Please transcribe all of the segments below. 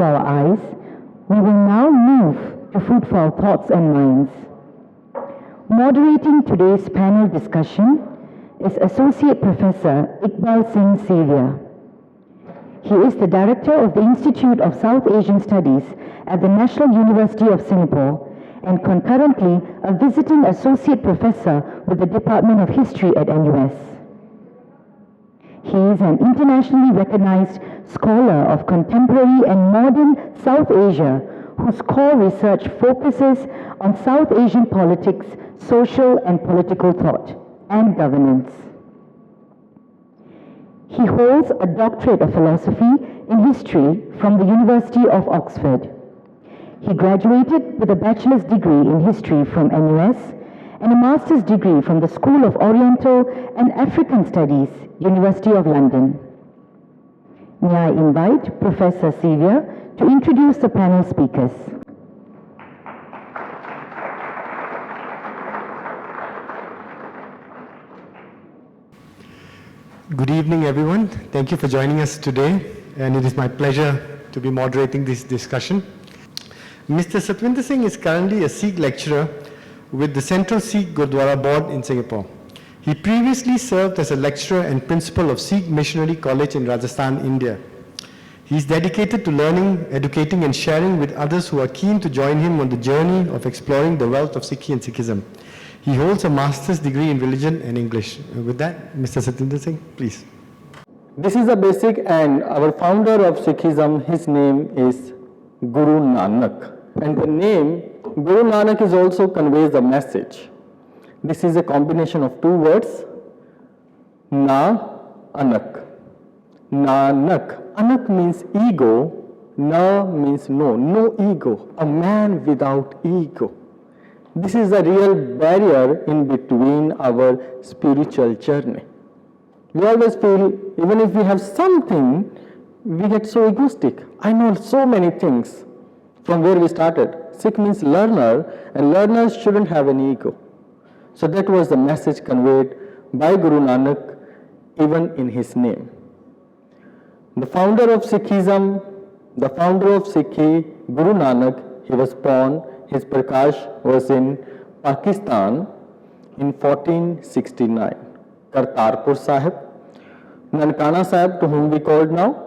for our eyes, we will now move to food for our thoughts and minds. Moderating today's panel discussion is Associate Professor Iqbal Singh Sevia. He is the Director of the Institute of South Asian Studies at the National University of Singapore and concurrently a visiting Associate Professor with the Department of History at NUS. He is an internationally recognized scholar of contemporary and modern South Asia whose core research focuses on South Asian politics, social and political thought, and governance. He holds a doctorate of philosophy in history from the University of Oxford. He graduated with a bachelor's degree in history from NUS and a master's degree from the School of Oriental and African Studies, University of London. May I invite Professor Sevia to introduce the panel speakers. Good evening, everyone. Thank you for joining us today, and it is my pleasure to be moderating this discussion. Mr. Satwinder Singh is currently a Sikh lecturer with the Central Sikh Gurdwara Board in Singapore. He previously served as a lecturer and principal of Sikh Missionary College in Rajasthan, India. He is dedicated to learning, educating, and sharing with others who are keen to join him on the journey of exploring the wealth of Sikhi and Sikhism. He holds a master's degree in religion and English. With that, Mr. Satwinder Singh, please. This is a basic, and our founder of Sikhism, his name is Guru Nanak. And the name Guru Nanak is also conveys the message. This is a combination of two words, Na, Anak. Nanak. Anak means ego, Na means no, no ego, a man without ego. This is a real barrier in between our spiritual journey. We always feel, even if we have something, we get so egoistic. I know so many things from where we started. Sikh means learner, and learners shouldn't have any ego. So that was the message conveyed by Guru Nanak, even in his name. The founder of Sikhism, the founder of Sikhi, Guru Nanak, he was born, his Prakash was in Pakistan in 1469. Kartarpur Sahib, Nankana Sahib, to whom we called now.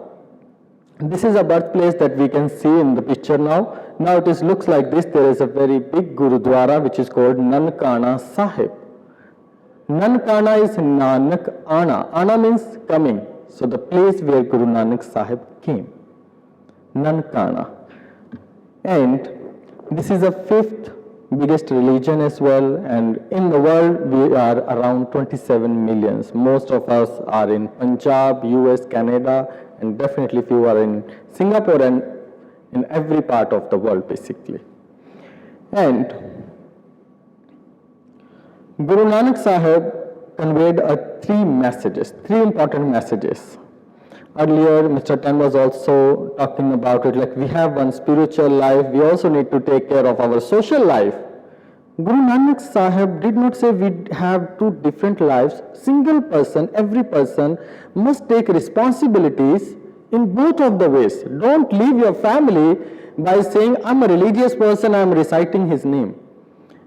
This is a birthplace that we can see in the picture now. Now it looks like this. There is a very big Gurudwara which is called Nankana Sahib. Nankana is Nanak Ana. Ana means coming. So the place where Guru Nanak Sahib came. Nankana. And this is the fifth biggest religion as well, and in the world we are around 27 millions. Most of us are in Punjab, US, Canada, and definitely few are in Singapore and in every part of the world basically. And Guru Nanak Sahib conveyed three important messages. Earlier, Mr. Ten was also talking about it, like we have one spiritual life, we also need to take care of our social life. Guru Nanak Sahib did not say we have two different lives. Single person, every person must take responsibilities in both of the ways. Don't leave your family by saying, I'm a religious person, I'm reciting his name.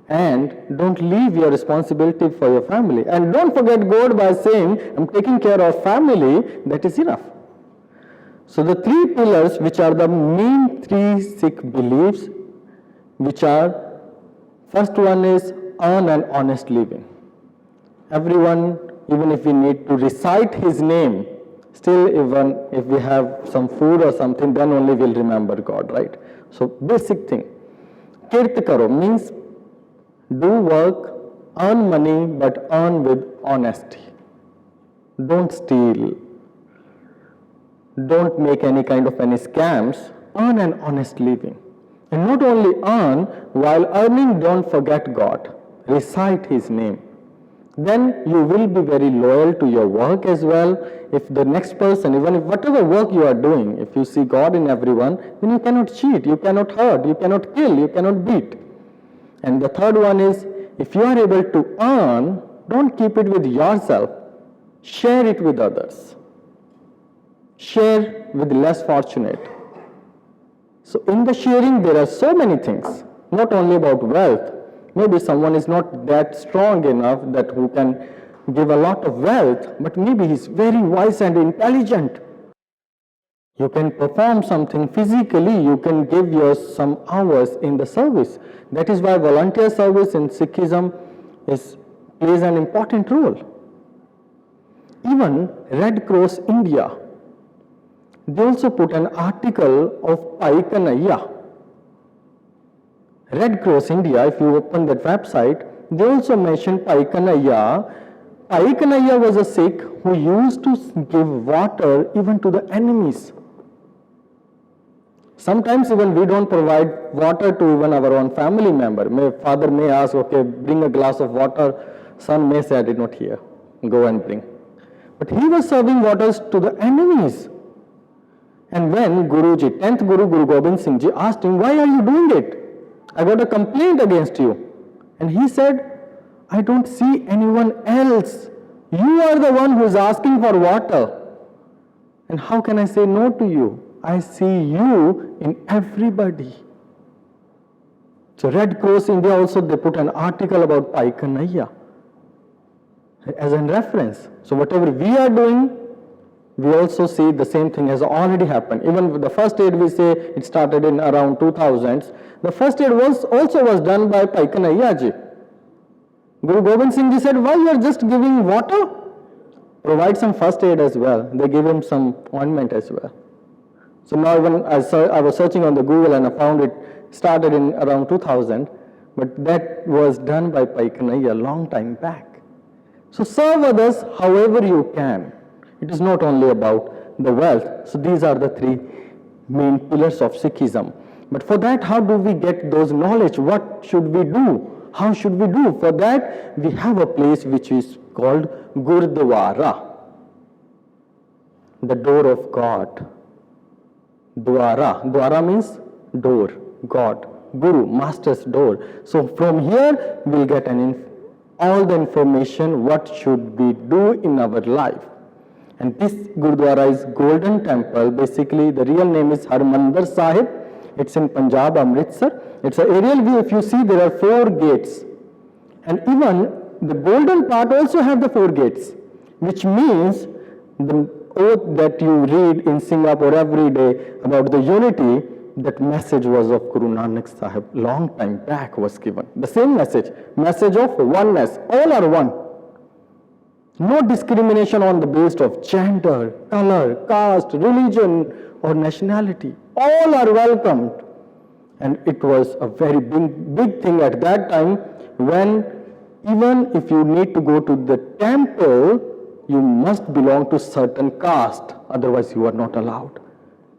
And don't leave your responsibility for your family. And don't forget God by saying, I'm taking care of family, that is enough. So the three pillars, which are the main three Sikh beliefs, which are, first one is earn an honest living. Everyone, even if we need to recite his name, still even if we have some food or something, then only we'll remember God, right? So basic thing. Kirt karo means do work, earn money, but earn with honesty. Don't steal. Don't make any kind of any scams. Earn an honest living. And not only earn, while earning, don't forget God. Recite his name. Then you will be very loyal to your work as well. If the next person, even if whatever work you are doing, if you see God in everyone, then you cannot cheat, you cannot hurt, you cannot kill, you cannot beat. And the third one is, if you are able to earn, don't keep it with yourself. Share it with others. Share with less fortunate. So in the sharing, there are so many things, not only about wealth. Maybe someone is not that strong enough that who can give a lot of wealth, but maybe he's very wise and intelligent. You can perform something physically, you can give your some hours in the service. That is why volunteer service in Sikhism plays an important role. Even Red Cross India, they also put an article of Pai Kanhaiya. Red Cross India, if you open that website, they also mention Pai Kanhaiya. Pai Kanhaiya was a Sikh who used to give water even to the enemies. Sometimes even we don't provide water to even our own family member. Father may ask, okay, bring a glass of water. Son may say, I did not hear. Go and bring. But he was serving waters to the enemies. And when Guruji, 10th Guru, Guru Gobind Singh Ji asked him, why are you doing it? I got a complaint against you. And he said, I don't see anyone else. You are the one who is asking for water. And how can I say no to you? I see you in everybody. So Red Cross India also, they put an article about Pai Kanhaiya as a reference. So whatever we are doing, we also see the same thing has already happened. Even with the first aid, we say it started in around 2000s. The first aid was done by Pai Kanhaiya Ji. Guru Gobind Singh Ji said, why you are just giving water? Provide some first aid as well. They gave him some ointment as well. So now even I was searching on the Google and I found it started in around 2000, but that was done by Pai Kanhaiya a long time back. So serve others however you can. It is not only about the wealth. So these are the three main pillars of Sikhism. But for that, how do we get those knowledge? What should we do? How should we do? For that, we have a place which is called Gurdwara, the door of God. Dwara. Dwara means door, God. Guru, master's door. So from here, we'll get all the information what should we do in our life. And this Gurdwara is Golden Temple. Basically, the real name is Harmandir Sahib. It's in Punjab, Amritsar. It's an aerial view. If you see, there are 4 gates. And even the golden part also have the 4 gates, which means the oath that you read in Singapore every day about the unity, that message was of Guru Nanak Sahib, long time back was given. The same message of oneness. All are one. No discrimination on the basis of gender, color, caste, religion, or nationality. All are welcomed. And it was a very big thing at that time, when even if you need to go to the temple, you must belong to certain caste, otherwise you are not allowed.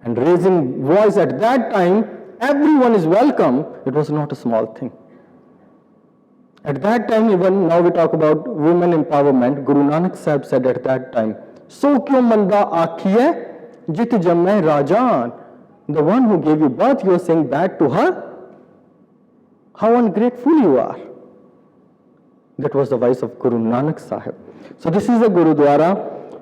And raising voice at that time, everyone is welcome. It was not a small thing. At that time, even now we talk about women empowerment, Guru Nanak Sahib said at that time, So kyo manda akhiye, jit jamme rajan. The one who gave you birth, you are saying bad to her? How ungrateful you are. That was the voice of Guru Nanak Sahib. So this is a Gurudwara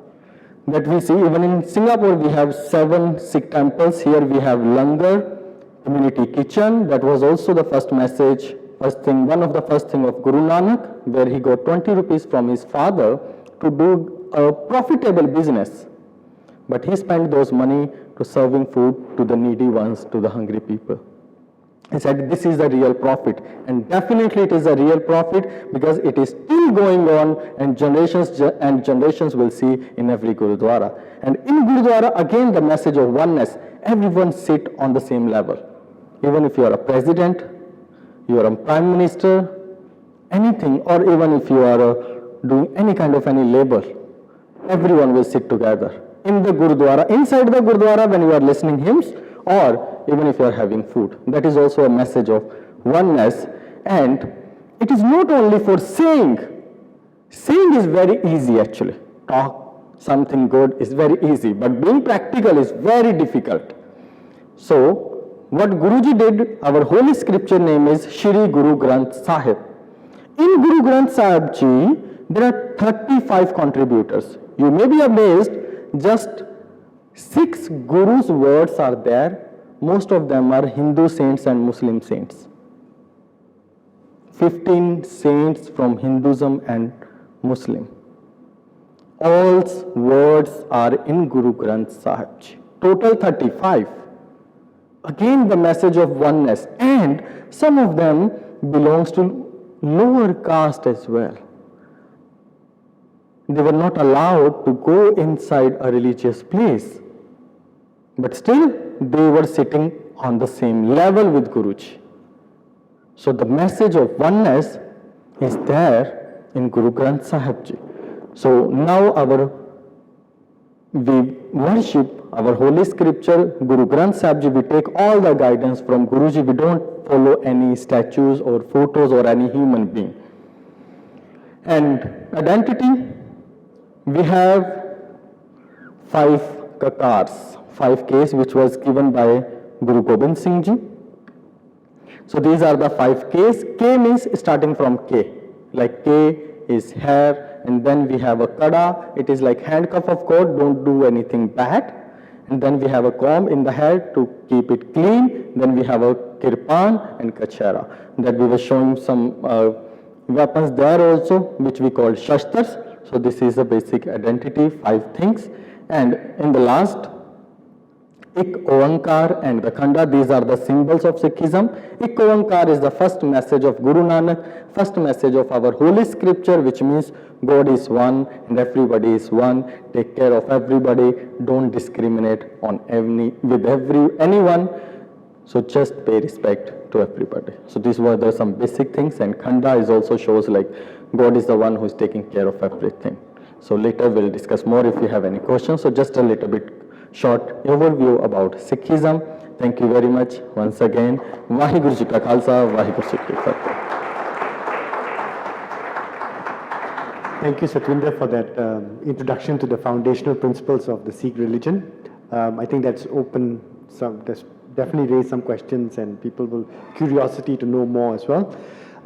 that we see. Even in Singapore, we have 7 Sikh temples. Here we have Langar, community kitchen. That was also the first message, one of the first thing of Guru Nanak, where he got 20 rupees from his father to do a profitable business. But he spent those money to serving food to the needy ones, to the hungry people. He said, this is the real profit. And definitely it is a real profit, because it is still going on, and generations will see in every Gurudwara. And in Gurudwara, again, the message of oneness. Everyone sit on the same level. Even if you are a president, you are a prime minister, anything, or even if you are doing any kind of any labor, everyone will sit together in the Gurudwara, inside the Gurudwara, when you are listening hymns, or even if you are having food. That is also a message of oneness. And it is not only for saying. Saying is very easy actually. Talk something good is very easy, but being practical is very difficult. So, what Guruji did, our holy scripture name is Shri Guru Granth Sahib. In Guru Granth Sahib Ji, there are 35 contributors. You may be amazed, just 6 Guru's words are there most of them are Hindu saints and Muslim saints. 15 saints from Hinduism and Muslim. All words are in Guru Granth Sahib Ji. Total 35. Again the message of oneness, and some of them belongs to lower caste as well. They were not allowed to go inside a religious place, but still they were sitting on the same level with Guruji. So the message of oneness is there in Guru Granth Sahib Ji. So now we worship our holy scripture, Guru Granth Sahib Ji. We take all the guidance from Guruji. We don't follow any statues or photos or any human being. And identity, we have 5 kakars, 5 Ks, which was given by Guru Gobind Singh Ji. So these are the 5 Ks. K means starting from K. Like K is hair, and then we have a kada. It is like handcuff of God, don't do anything bad. And then we have a comb in the head to keep it clean. Then we have a kirpan and kachara. That we were showing some weapons there also, which we call shastras. So this is the basic identity, 5 things. And in the last, Ik Oankar and the Khanda, these are the symbols of Sikhism. Ik Oankar is the first message of Guru Nanak, first message of our holy scripture, which means God is one and everybody is one. Take care of everybody. Don't discriminate on anyone. So just pay respect to everybody. So these were some basic things, and Khanda is also shows like God is the one who is taking care of everything. So later we'll discuss more if you have any questions. So just a little bit short overview about Sikhism. Thank you very much once again. Vaheguru Ji Ka Khalsa, Vaheguru Ji Ki Fateh. Thank you, Satwinder, for that introduction to the foundational principles of the Sikh religion. I think that's definitely raised some questions, and people will curiosity to know more as well.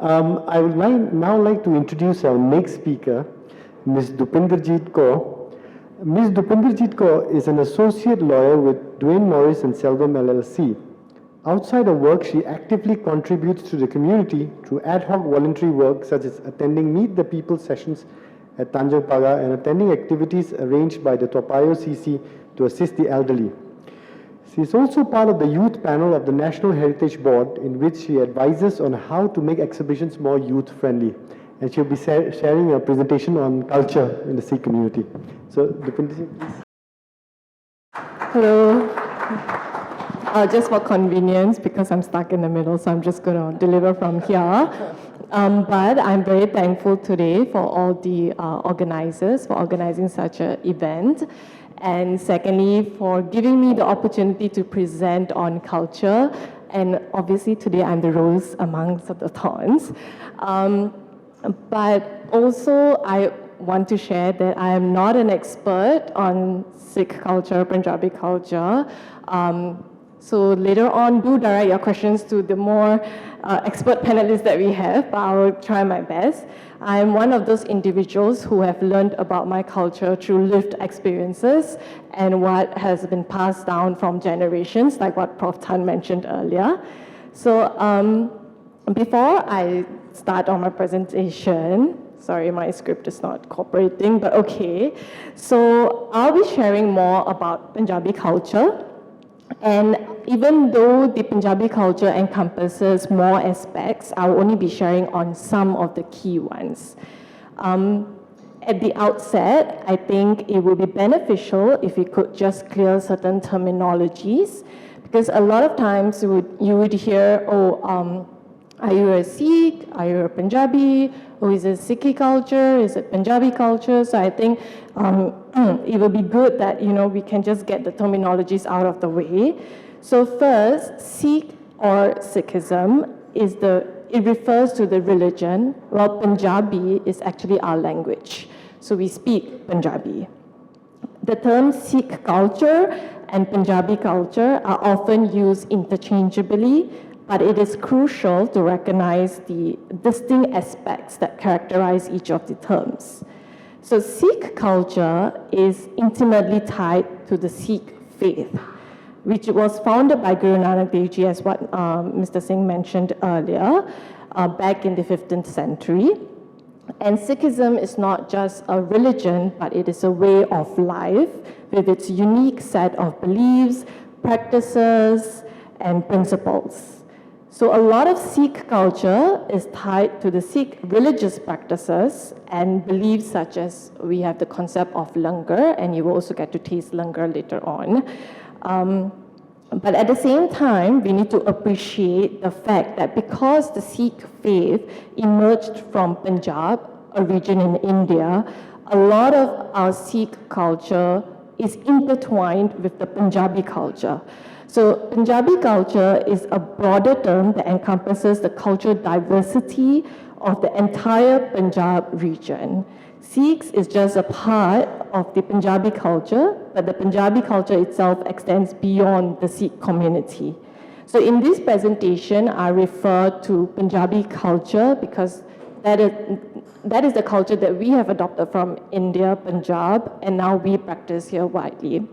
I would now like to introduce our next speaker, Ms. Dupinderjeet Kaur. Ms. Dupinderjeet Kaur is an associate lawyer with Duane Morris and Selvam LLC. Outside of work, she actively contributes to the community through ad hoc voluntary work such as attending Meet the People sessions at Tanjung Pagar and attending activities arranged by the Topayo CC to assist the elderly. She is also part of the youth panel of the National Heritage Board, in which she advises on how to make exhibitions more youth-friendly. And she'll be sharing a presentation on culture in the Sikh community. So, Dupinderjeet, please. Hello. Just for convenience, because I'm stuck in the middle, so I'm just going to deliver from here. But I'm very thankful today for all the organizers for organizing such an event. And secondly, for giving me the opportunity to present on culture. And obviously today I'm the rose amongst the thorns. But also I want to share that I am not an expert on Sikh culture, Punjabi culture. So later on, do direct your questions to the more expert panelists that we have, but I will try my best. I am one of those individuals who have learned about my culture through lived experiences and what has been passed down from generations, like what Prof. Tan mentioned earlier. So before I start on my presentation, sorry, my script is not cooperating, but okay. So I'll be sharing more about Punjabi culture. And even though the Punjabi culture encompasses more aspects, I will only be sharing on some of the key ones. At the outset, I think it would be beneficial if we could just clear certain terminologies, because a lot of times you would hear, are you a Sikh? Are you a Punjabi? Or is it Sikhi culture? Is it Punjabi culture? So I think it would be good that we can just get the terminologies out of the way. So first, Sikh or Sikhism it refers to the religion, while Punjabi is actually our language. So we speak Punjabi. The terms Sikh culture and Punjabi culture are often used interchangeably, but it is crucial to recognize the distinct aspects that characterize each of the terms. So Sikh culture is intimately tied to the Sikh faith. which was founded by Guru Nanak Dev Ji, as what Mr. Singh mentioned earlier, back in the 15th century. And Sikhism is not just a religion, but it is a way of life with its unique set of beliefs, practices, and principles. So a lot of Sikh culture is tied to the Sikh religious practices and beliefs, such as we have the concept of langar, and you will also get to taste langar later on. But at the same time, we need to appreciate the fact that because the Sikh faith emerged from Punjab, a region in India, a lot of our Sikh culture is intertwined with the Punjabi culture. So Punjabi culture is a broader term that encompasses the cultural diversity of the entire Punjab region. Sikhs is just a part of the Punjabi culture, but the Punjabi culture itself extends beyond the Sikh community. So in this presentation, I refer to Punjabi culture because that is the culture that we have adopted from India, Punjab, and now we practice here widely.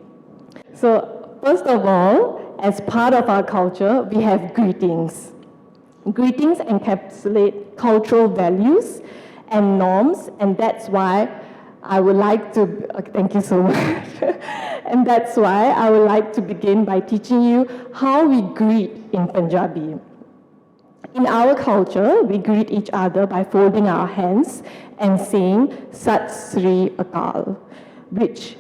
So first of all, as part of our culture, we have greetings. Greetings encapsulate cultural values and norms, and that's why I would like to, thank you so much. And that's why I would like to begin by teaching you how we greet in Punjabi. In our culture, we greet each other by folding our hands and saying Sat Sri Akal, which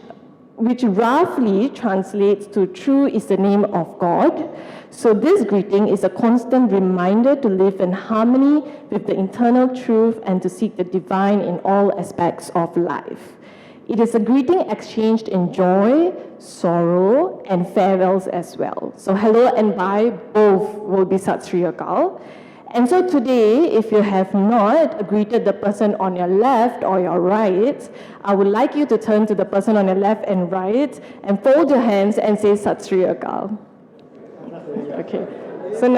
roughly translates to true is the name of God. So this greeting is a constant reminder to live in harmony with the internal truth and to seek the divine in all aspects of life. It is a greeting exchanged in joy, sorrow, and farewells as well. So hello and bye, both will be Sat Sri Akal. And so today, if you have not greeted the person on your left or your right, I would like you to turn to the person on your left and right and fold your hands and say Sat Sri Akal. Okay. So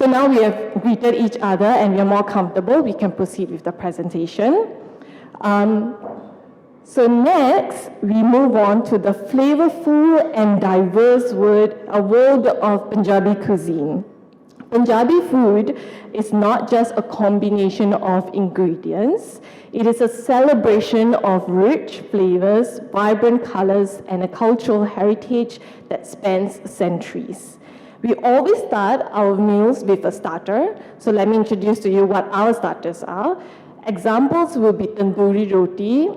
now we have greeted each other and we are more comfortable, we can proceed with the presentation. So next, we move on to the flavorful and diverse world of Punjabi cuisine. Punjabi food is not just a combination of ingredients. It is a celebration of rich flavors, vibrant colors, and a cultural heritage that spans centuries. We always start our meals with a starter. So let me introduce to you what our starters are. Examples will be tandoori roti,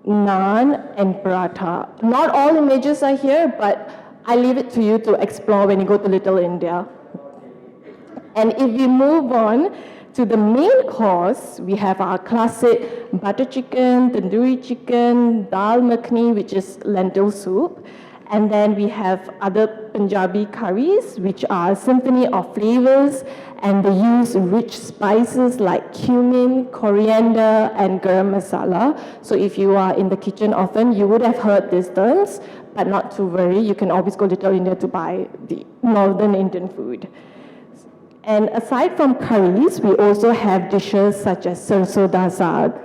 naan, and paratha. Not all images are here, but I leave it to you to explore when you go to Little India. And if we move on to the main course, we have our classic butter chicken, tandoori chicken, dal makhani, which is lentil soup. And then we have other Punjabi curries, which are a symphony of flavors, and they use rich spices like cumin, coriander, and garam masala. So if you are in the kitchen often, you would have heard these terms, but not to worry, you can always go to Little India to buy the northern Indian food. And aside from curries, we also have dishes such as sarson da saag.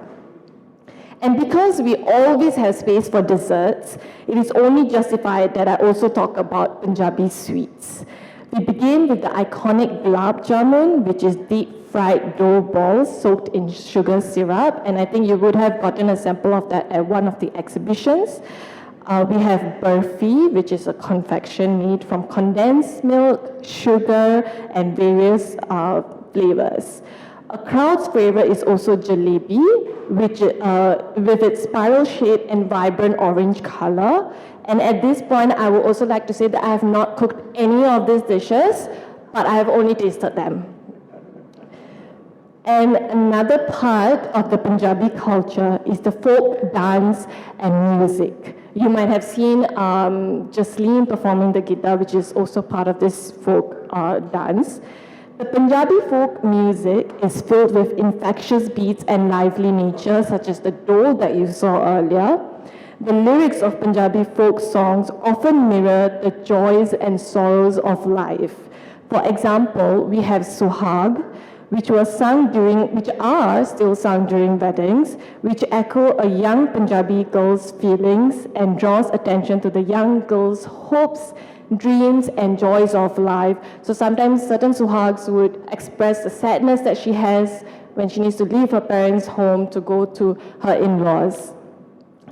And because we always have space for desserts, it is only justified that I also talk about Punjabi sweets. We begin with the iconic gulab jamun, which is deep-fried dough balls soaked in sugar syrup, and I think you would have gotten a sample of that at one of the exhibitions. We have burfi, which is a confection made from condensed milk, sugar, and various flavors. A crowd's favorite is also jalebi, which with its spiral shape and vibrant orange color. And at this point, I would also like to say that I have not cooked any of these dishes, but I have only tasted them. And another part of the Punjabi culture is the folk dance and music. You might have seen Jasleen performing the guitar, which is also part of this folk dance. The Punjabi folk music is filled with infectious beats and lively nature, such as the dole that you saw earlier. The lyrics of Punjabi folk songs often mirror the joys and sorrows of life. For example, we have Suhag, which are still sung during weddings, which echo a young Punjabi girl's feelings and draws attention to the young girl's hopes, dreams, and joys of life. So sometimes certain suhags would express the sadness that she has when she needs to leave her parents' home to go to her in-laws.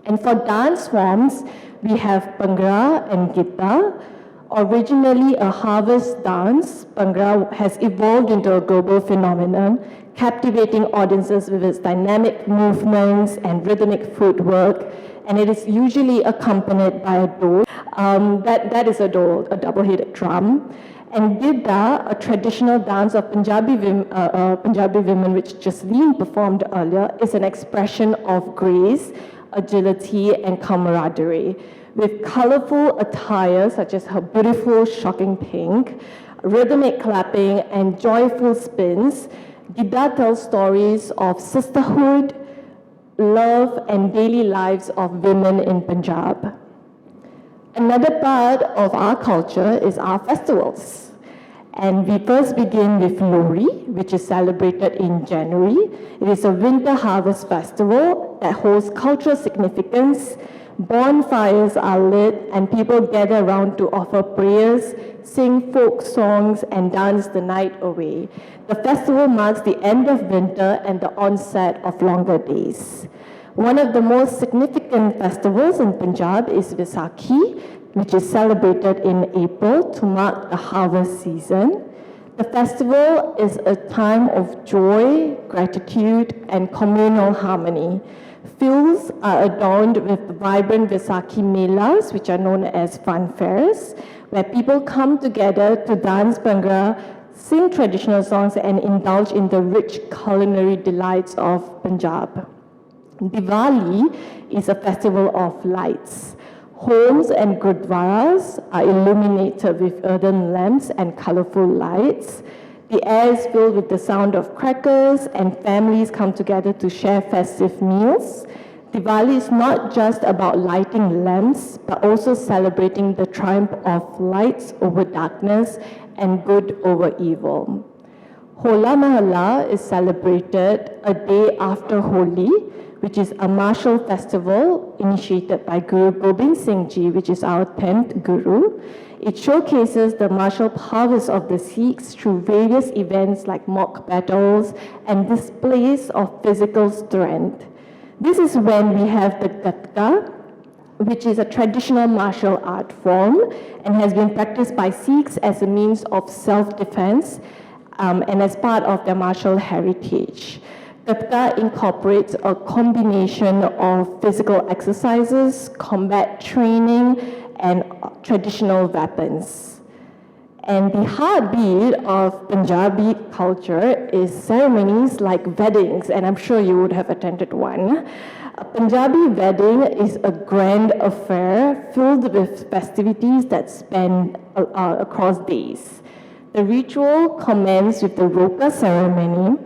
And for dance forms, we have Bhangra and Gita. Originally a harvest dance, Bhangra has evolved into a global phenomenon, captivating audiences with its dynamic movements and rhythmic footwork, and it is usually accompanied by a dole. That is a dole, a double-headed drum. And Gidda, a traditional dance of Punjabi women, which Jasleen performed earlier, is an expression of grace, agility, and camaraderie. With colorful attire such as her beautiful shocking pink, rhythmic clapping, and joyful spins, Gidda tells stories of sisterhood, love, and daily lives of women in Punjab. Another part of our culture is our festivals. And we first begin with Lohri, which is celebrated in January. It is a winter harvest festival that holds cultural significance. Bonfires are lit and people gather around to offer prayers, sing folk songs, and dance the night away. The festival marks the end of winter and the onset of longer days. One of the most significant festivals in Punjab is Vaisakhi, which is celebrated in April to mark the harvest season. The festival is a time of joy, gratitude, and communal harmony. Fields are adorned with vibrant Vaisakhi melas, which are known as fun fairs, where people come together to dance Bhangra, sing traditional songs, and indulge in the rich culinary delights of Punjab. Diwali is a festival of lights. Homes and gurdwaras are illuminated with earthen lamps and colorful lights. The air is filled with the sound of crackers, and families come together to share festive meals. Diwali is not just about lighting lamps, but also celebrating the triumph of lights over darkness and good over evil. Hola Mahalla is celebrated a day after Holi, which is a martial festival initiated by Guru Gobind Singh Ji, which is our 10th Guru. It showcases the martial prowess of the Sikhs through various events like mock battles and displays of physical strength. This is when we have the Gatka, which is a traditional martial art form and has been practiced by Sikhs as a means of self-defense and as part of their martial heritage. Gatka incorporates a combination of physical exercises, combat training, and traditional weapons. And the heartbeat of Punjabi culture is ceremonies like weddings, and I'm sure you would have attended one. A Punjabi wedding is a grand affair filled with festivities that span across days. The ritual commences with the Roka ceremony,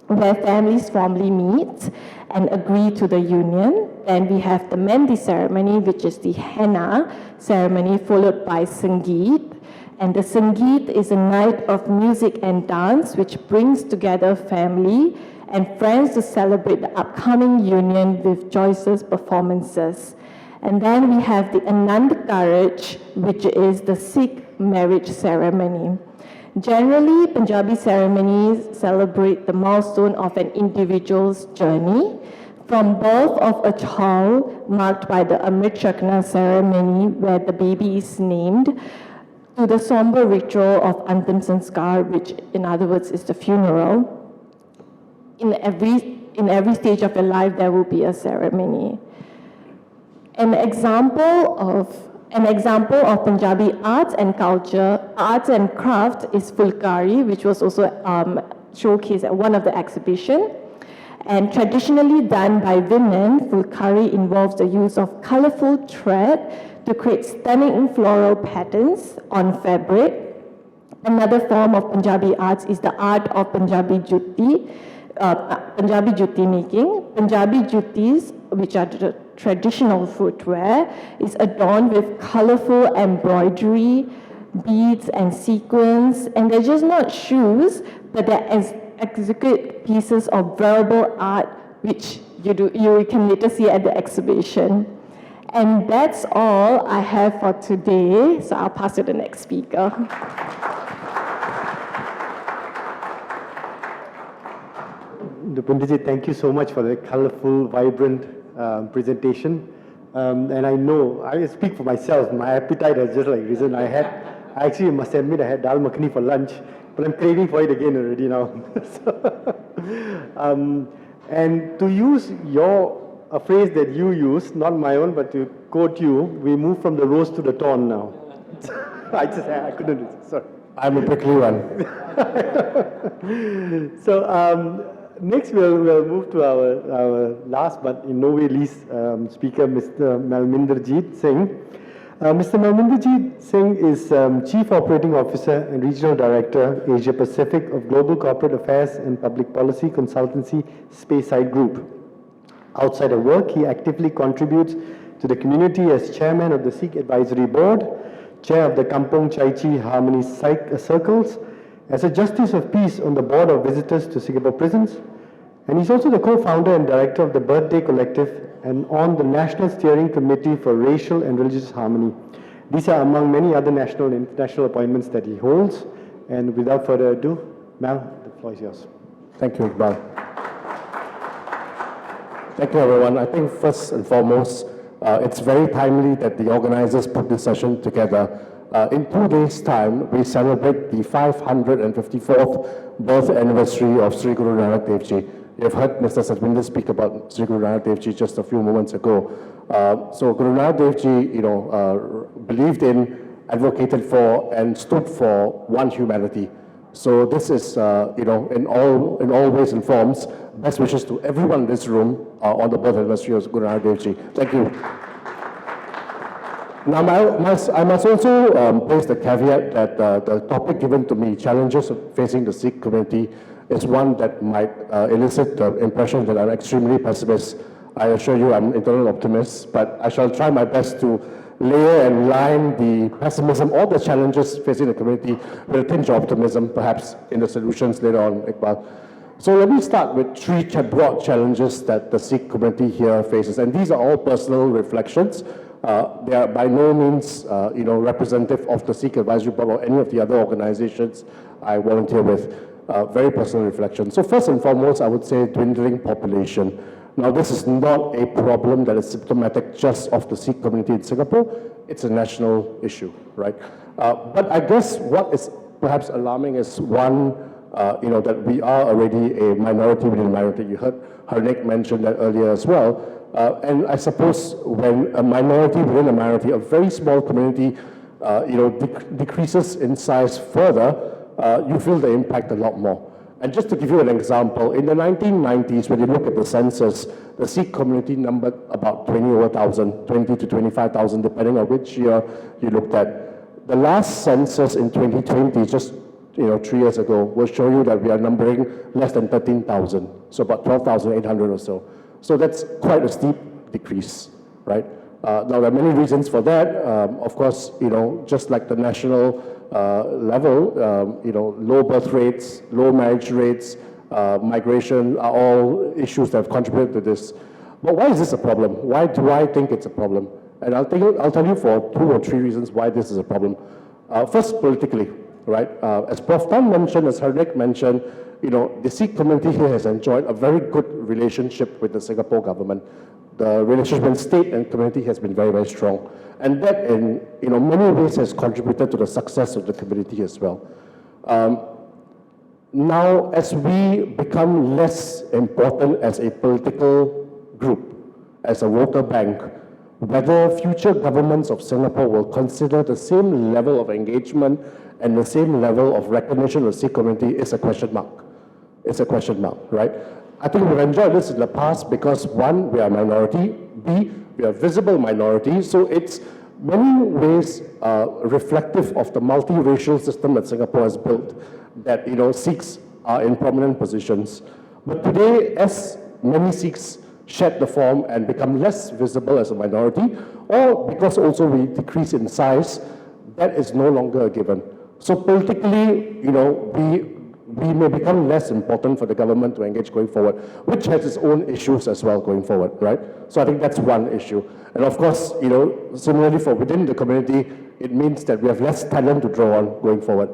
where families formally meet and agree to the union. Then we have the Mehndi ceremony, which is the henna ceremony, followed by Sangeet. And the Sangeet is a night of music and dance, which brings together family and friends to celebrate the upcoming union with joyous performances. And then we have the Anand Karaj, which is the Sikh marriage ceremony. Generally, Punjabi ceremonies celebrate the milestone of an individual's journey, from birth of a child, marked by the Amrit Chakna ceremony, where the baby is named, to the somber ritual of Antim Sanskar, which in other words is the funeral. In every stage of your life, there will be a ceremony. An example of Punjabi arts and culture, arts and craft is Fulkari, which was also showcased at one of the exhibitions. And traditionally done by women, Fulkari involves the use of colorful thread to create stunning floral patterns on fabric. Another form of Punjabi arts is the art of Punjabi Jutti making. Punjabi Juttis, which are the traditional footwear, is adorned with colorful embroidery, beads, and sequins. And they're just not shoes, but they're exquisite pieces of verbal art which you can later see at the exhibition. And that's all I have for today, so I'll pass to the next speaker. Pundaji, thank you so much for the colorful, vibrant presentation. And I know, I speak for myself, my appetite has just like risen. I actually must admit I had dal makhani for lunch, but I'm craving for it again already now. And to use a phrase that you use, not my own, but to quote you, we move from the rose to the thorn now. I couldn't, sorry. I'm a prickly one. So next we'll move to our last but in no way least speaker, Mr. Malminderjeet Singh. Mr. Malminderjeet Singh is Chief Operating Officer and Regional Director, Asia Pacific of Global Corporate Affairs and Public Policy Consultancy Speyside Group. Outside of work, he actively contributes to the community as Chairman of the Sikh Advisory Board, Chair of the Kampong Chai Chi Harmony Circles, as a Justice of Peace on the Board of Visitors to Singapore Prisons, and he's also the co-founder and director of the Birthday Collective and on the National Steering Committee for Racial and Religious Harmony. These are among many other national and international appointments that he holds. And without further ado, Mal, the floor is yours. Thank you, Iqbal. Thank you, everyone. I think first and foremost, it's very timely that the organizers put this session together. In 2 days' time, we celebrate the 554th birth anniversary of Sri Guru Nanak Dev Ji. You've heard Mr. Satwinder speak about Sri Guru Nanak Dev Ji just a few moments ago. So Guru Nanak Dev Ji, believed in, advocated for, and stood for one humanity. So this is, in all ways and forms, best wishes to everyone in this room on the birth anniversary of Guru Nanak Dev Ji. Thank you. Now, I must also place the caveat that the topic given to me, challenges facing the Sikh community, is one that might elicit the impression that I'm extremely pessimist. I assure you I'm an internal optimist, but I shall try my best to layer and line the pessimism or the challenges facing the community with a tinge of optimism, perhaps in the solutions later on, Iqbal. So let me start with 3 broad challenges that the Sikh community here faces, and these are all personal reflections. They are by no means, representative of the Sikh Advisory Board or any of the other organizations I volunteer with. Very personal reflection. So first and foremost, I would say dwindling population. Now, this is not a problem that is symptomatic just of the Sikh community in Singapore. It's a national issue, right? But I guess what is perhaps alarming is one, that we are already a minority within a minority. You heard Harnik mention that earlier as well. And I suppose when a minority within a minority, a very small community, decreases in size further, you feel the impact a lot more. And just to give you an example, in the 1990s, when you look at the census, the Sikh community numbered about 20 to 25,000, depending on which year you looked at. The last census in 2020, just 3 years ago, will show you that we are numbering less than 13,000, so about 12,800 or so. So that's quite a steep decrease, right? Now, there are many reasons for that. Of course, just like the national level, low birth rates, low marriage rates, migration are all issues that have contributed to this. But why is this a problem? Why do I think it's a problem? And I'll tell you for 2 or 3 reasons why this is a problem. First, politically, right? As Prof. Tan mentioned, as Harnik mentioned, the Sikh community here has enjoyed a very good relationship with the Singapore government. The relationship between state and community has been very, very strong. And that in many ways has contributed to the success of the community as well. Now, as we become less important as a political group, as a voter bank, whether future governments of Singapore will consider the same level of engagement and the same level of recognition of the Sikh community is a question mark. It's a question mark, right? I think we've enjoyed this in the past because, one, we are a minority, B, we are a visible minority, so it's many ways reflective of the multiracial system that Singapore has built, that Sikhs are in prominent positions. But today, as many Sikhs shed the form and become less visible as a minority, or because also we decrease in size, that is no longer a given. So politically, we may become less important for the government to engage going forward, which has its own issues as well going forward, right? So I think that's one issue. And of course, similarly for within the community, it means that we have less talent to draw on going forward.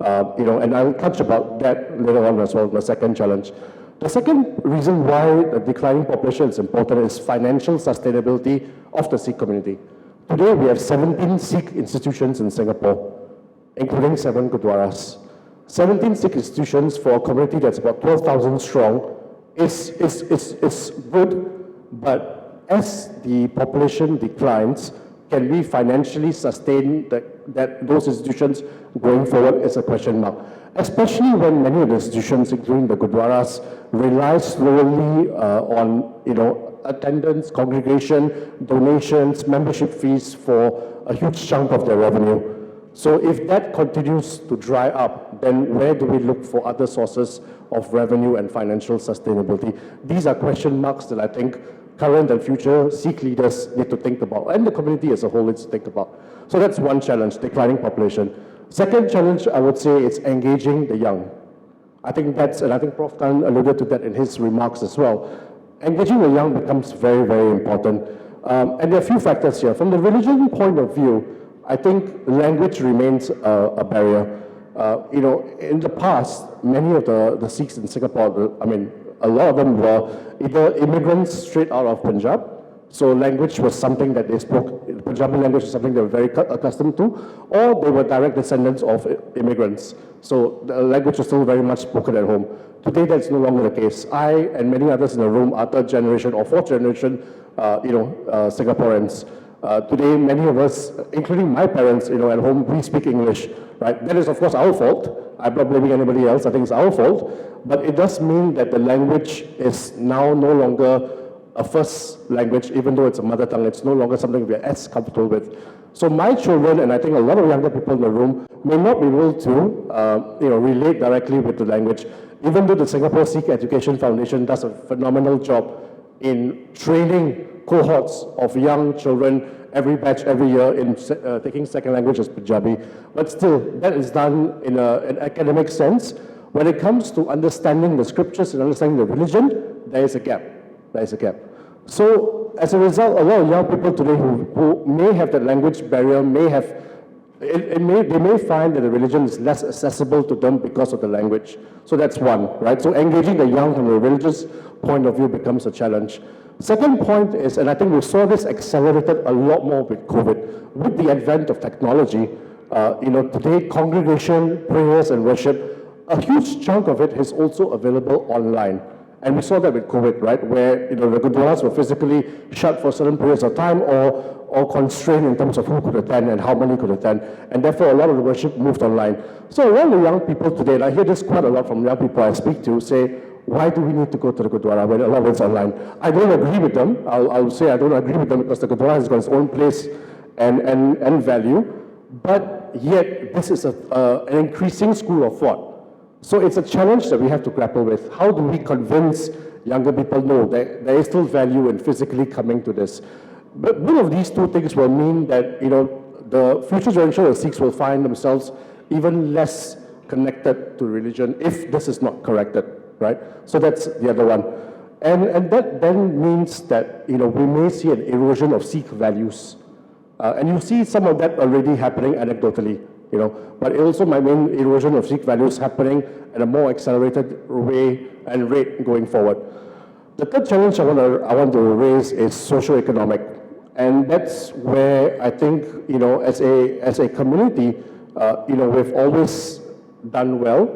And I'll touch about that later on as well, the second challenge. The second reason why the declining population is important is financial sustainability of the Sikh community. Today, we have 17 Sikh institutions in Singapore, including 7 Gurdwaras. 17 Sikh institutions for a community that's about 12,000 strong is good, but as the population declines, can we financially sustain those institutions going forward is a question mark. Especially when many of the institutions, including the Gurdwaras, rely slowly on attendance, congregation, donations, membership fees for a huge chunk of their revenue. So if that continues to dry up, then where do we look for other sources of revenue and financial sustainability? These are question marks that I think current and future Sikh leaders need to think about, and the community as a whole needs to think about. So that's one challenge, declining population. Second challenge, I would say, is engaging the young. I think Prof. Tan alluded to that in his remarks as well. Engaging the young becomes very, very important. And there are a few factors here. From the religion point of view, I think language remains a barrier. In the past, many of the Sikhs in Singapore, a lot of them were either immigrants straight out of Punjab, so language was something that they spoke, Punjabi language was something they were very accustomed to, or they were direct descendants of immigrants. So the language was still very much spoken at home. Today, that's no longer the case. I and many others in the room are third generation or fourth generation, Singaporeans. Today, many of us, including my parents, at home, we speak English, right? That is, of course, our fault. I'm not blaming anybody else. I think it's our fault. But it does mean that the language is now no longer a first language, even though it's a mother tongue. It's no longer something we're as comfortable with. So my children, and I think a lot of younger people in the room, may not be able to, relate directly with the language, even though the Singapore Sikh Education Foundation does a phenomenal job in training cohorts of young children, every batch, every year, in taking second language as Punjabi. But still, that is done in an academic sense. When it comes to understanding the scriptures and understanding the religion, there is a gap. There is a gap. So, as a result, a lot of young people today who may have that language barrier, they may find that the religion is less accessible to them because of the language. So that's one, right? So engaging the young from a religious point of view becomes a challenge. Second point is, and I think we saw this accelerated a lot more with COVID, with the advent of technology. Today, congregation, prayers, and worship, a huge chunk of it is also available online. And we saw that with COVID, right, where the Gurdwaras were physically shut for certain periods of time or constrained in terms of who could attend and how many could attend. And therefore, a lot of the worship moved online. So a lot of the young people today, and I hear this quite a lot from young people I speak to, say, why do we need to go to the Gurdwara when a lot of it's online? I don't agree with them. I'll say I don't agree with them because the Gurdwara has got its own place and value. But yet, this is an increasing school of thought. So it's a challenge that we have to grapple with. How do we convince younger people, no, there is still value in physically coming to this? But both of these two things will mean that, the future generation of Sikhs will find themselves even less connected to religion if this is not corrected, right? So that's the other one. And that then means that, we may see an erosion of Sikh values. And you see some of that already happening anecdotally. But it also might mean erosion of Sikh values happening at a more accelerated way and rate going forward. The third challenge I want to raise is socio-economic, and that's where I think as a community, we've always done well.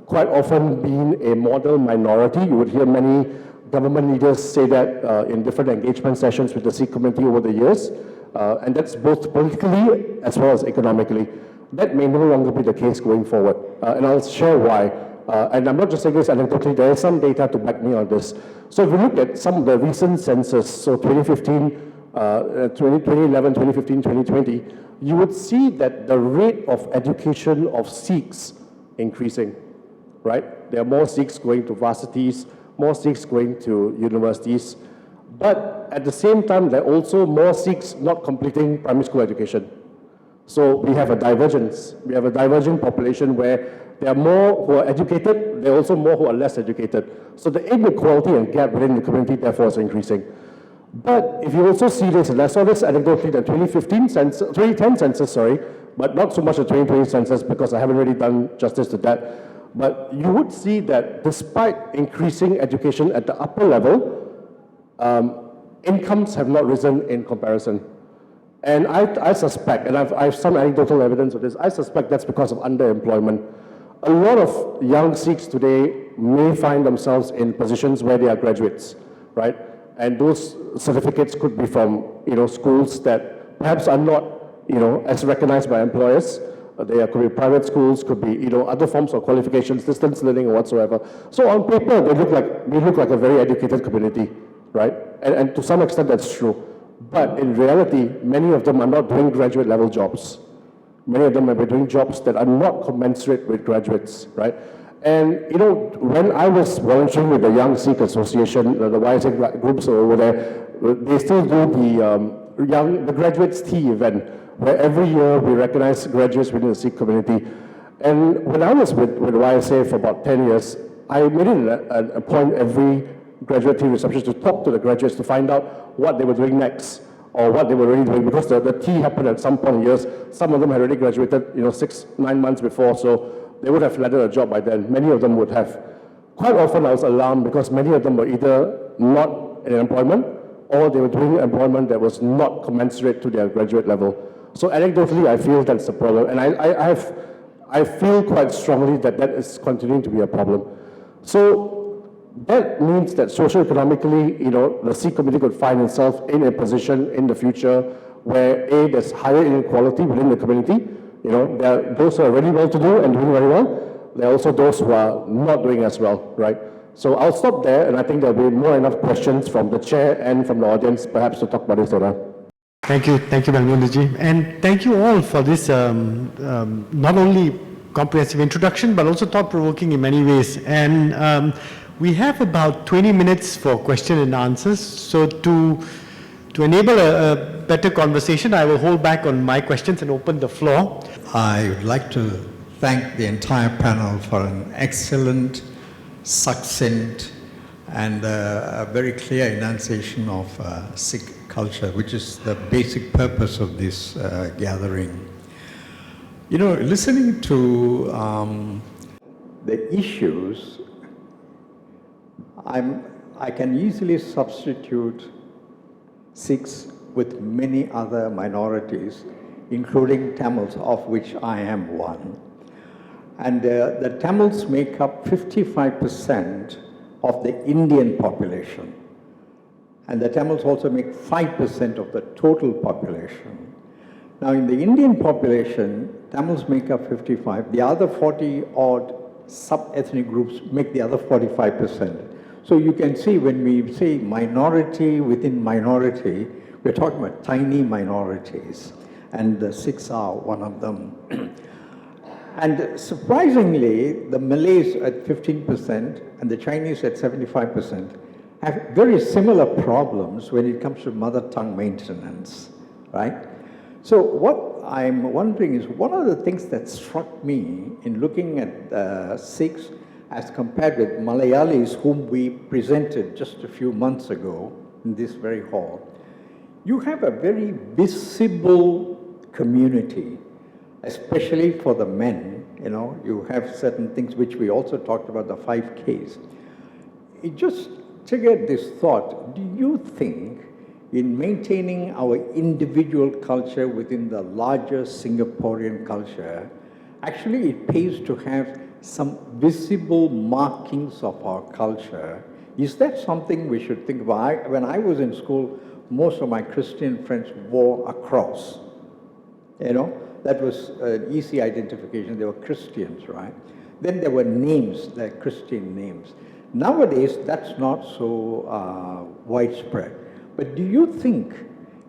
Quite often being a model minority, you would hear many government leaders say that in different engagement sessions with the Sikh community over the years, and that's both politically as well as economically. That may no longer be the case going forward, and I'll share why. And I'm not just saying this anecdotally, there is some data to back me on this. So if you look at some of the recent census, so 2015, 2011, 2015, 2020, you would see that the rate of education of Sikhs increasing, right? There are more Sikhs going to varsities, more Sikhs going to universities, but at the same time, there are also more Sikhs not completing primary school education. So we have a divergence. We have a divergent population where there are more who are educated, there are also more who are less educated. So the inequality and gap within the community therefore is increasing. But if you also see this, and I saw this anecdotally, the 2010 census, but not so much the 2020 census because I haven't really done justice to that. But you would see that despite increasing education at the upper level, incomes have not risen in comparison. And I suspect, and I have some anecdotal evidence of this, I suspect that's because of underemployment. A lot of young Sikhs today may find themselves in positions where they are graduates, right? And those certificates could be from, schools that perhaps are not, as recognized by employers. They could be private schools, could be, other forms of qualifications, distance learning or whatsoever. So on paper, we look like a very educated community, right? And to some extent, that's true. But in reality, many of them are not doing graduate level jobs. Many of them are doing jobs that are not commensurate with graduates, right? And, when I was volunteering with the Young Sikh Association, the YSA groups over there, they still do the graduates tea event, where every year we recognize graduates within the Sikh community. And when I was with YSA for about 10 years, I made it a point every graduate tea reception to talk to the graduates to find out what they were doing next or what they were really doing, because the tea happened at some point in years. Some of them had already graduated 6-9 months before, so they would have landed a job by then. Many of them would have. Quite often I was alarmed because many of them were either not in employment or they were doing employment that was not commensurate to their graduate level. So anecdotally, I feel that's a problem. And I feel quite strongly that that is continuing to be a problem. So that means that socioeconomically, the Sikh community could find itself in a position in the future where there's higher inequality within the community. There are those who are really well-to-do and doing very well. There are also those who are not doing as well, right? So I'll stop there, and I think there'll be more enough questions from the chair and from the audience, perhaps, to talk about this later. Thank you, Balmunderji. And thank you all for this not only comprehensive introduction, but also thought-provoking in many ways. And we have about 20 minutes for question and answers. So to enable a better conversation, I will hold back on my questions and open the floor. I would like to thank the entire panel for an excellent, succinct, and a very clear enunciation of Sikh culture, which is the basic purpose of this gathering. Listening to the issues, I can easily substitute Sikhs with many other minorities, including Tamils, of which I am one. And the Tamils make up 55% of the Indian population. And the Tamils also make 5% of the total population. Now, in the Indian population, Tamils make up 55. The other 40-odd sub-ethnic groups make the other 45%. So you can see when we say minority within minority, we're talking about tiny minorities. And the Sikhs are one of them. And surprisingly, the Malays at 15% and the Chinese at 75% have very similar problems when it comes to mother tongue maintenance, right? So what I'm wondering is, what are the things that struck me in looking at Sikhs as compared with Malayalis, whom we presented just a few months ago in this very hall? You have a very visible community, especially for the men. You have certain things which we also talked about, the 5Ks. It just triggered this thought: do you think in maintaining our individual culture within the larger Singaporean culture, actually it pays to have some visible markings of our culture? Is that something we should think about? When I was in school, most of my Christian friends wore a cross. That was an easy identification. They were Christians, right? Then there were names, like Christian names. Nowadays, that's not so widespread. But do you think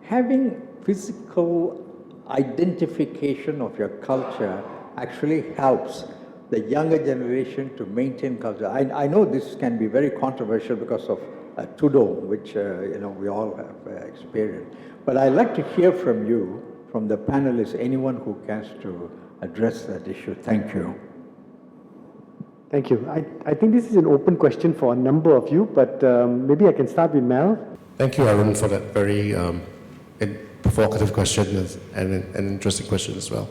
having physical identification of your culture actually helps the younger generation to maintain culture? I know this can be very controversial because of Tudong, which we all have experienced. But I'd like to hear from you, from the panelists, anyone who cares to address that issue. Thank you. Thank you. I think this is an open question for a number of you, but maybe I can start with Mel. Thank you, Arun, for that very provocative question and an interesting question as well.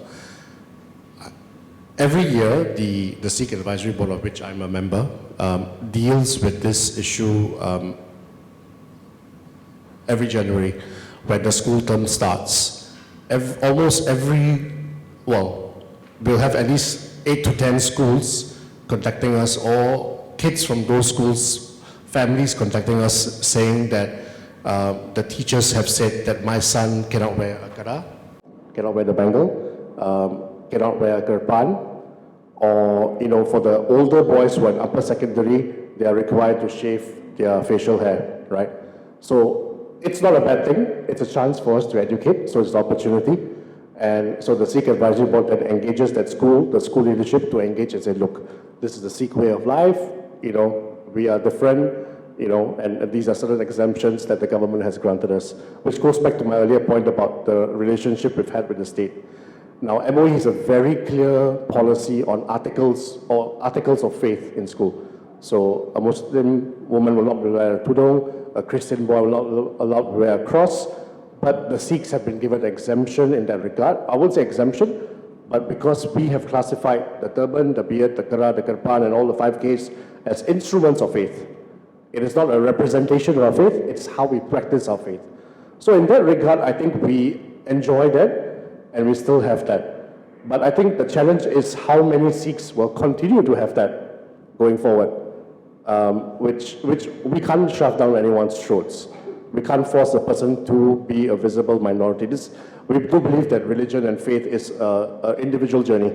Every year, the Sikh Advisory Board, of which I'm a member, deals with this issue every January when the school term starts. We'll have at least 8 to 10 schools contacting us, or kids from those schools, families contacting us saying that the teachers have said that my son cannot wear a kara, cannot wear the bangle, cannot wear a kirpan, or for the older boys who are in upper secondary, they are required to shave their facial hair, right? So it's not a bad thing, it's a chance for us to educate, so it's an opportunity. And so the Sikh Advisory Board then engages the school leadership to engage and say, look, this is the Sikh way of life, we are different, and these are certain exemptions that the government has granted us, which goes back to my earlier point about the relationship we've had with the state. Now, MOE has a very clear policy on articles of faith in school. So a Muslim woman will not wear a tudung, a Christian boy will not allowed to wear a cross, but the Sikhs have been given exemption in that regard. I won't say exemption, but because we have classified the turban, the beard, the kara, the kirpan, and all the 5Ks as instruments of faith. It is not a representation of our faith, it's how we practice our faith. So in that regard, I think we enjoy that, and we still have that. But I think the challenge is how many Sikhs will continue to have that going forward, which we can't shove down anyone's throats. We can't force a person to be a visible minority. We do believe that religion and faith is an individual journey,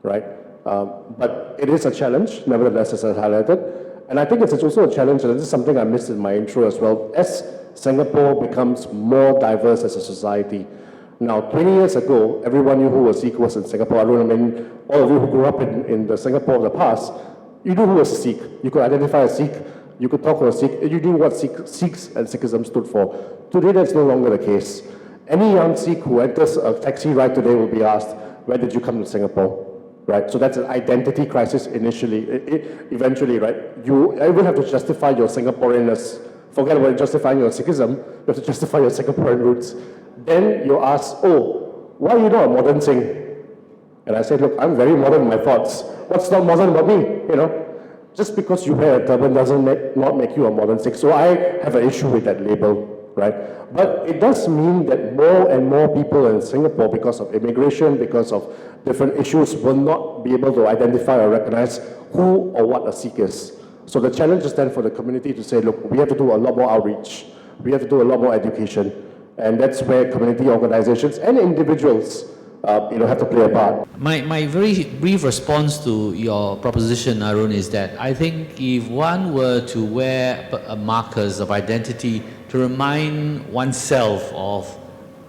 right? But it is a challenge, nevertheless, as I highlighted. And I think it's also a challenge, and this is something I missed in my intro as well, as Singapore becomes more diverse as a society. Now, 20 years ago, everyone knew who a Sikh was in Singapore. I mean, all of you who grew up in the Singapore of the past, you knew who was a Sikh. You could identify a Sikh, you could talk to a Sikh, you knew what Sikhs and Sikhism stood for. Today, that's no longer the case. Any young Sikh who enters a taxi ride today will be asked, where did you come to Singapore? Right? So that's an identity crisis eventually, right? You will have to justify your Singaporeanness. Forget about justifying your Sikhism, you have to justify your Singaporean roots. Then you're asked, why are you not a modern Singh? And I said, look, I'm very modern in my thoughts. What's not modern about me, Just because you wear a turban doesn't not make you a modern Sikh. So I have an issue with that label, right? But it does mean that more and more people in Singapore, because of immigration, because of different issues, will not be able to identify or recognize who or what a Sikh is. So the challenge is then for the community to say, look, we have to do a lot more outreach. We have to do a lot more education. And that's where community organizations and individuals have to play a part. My very brief response to your proposition, Arun, is that I think if one were to wear markers of identity to remind oneself of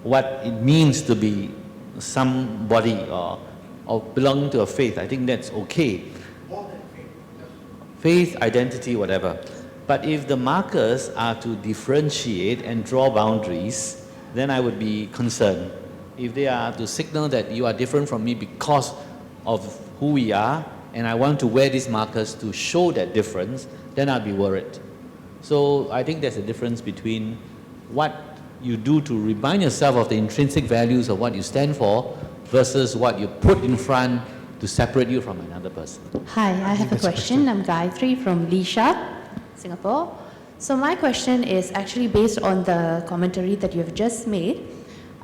what it means to be somebody or belonging to a faith, I think that's okay. Faith, identity, whatever. But if the markers are to differentiate and draw boundaries, then I would be concerned. If they are to signal that you are different from me because of who we are, and I want to wear these markers to show that difference, then I'll be worried. So I think there's a difference between what you do to remind yourself of the intrinsic values of what you stand for versus what you put in front to separate you from another person. Hi, I have a question. I'm Gayatri from Lisha, Singapore. So my question is actually based on the commentary that you have just made.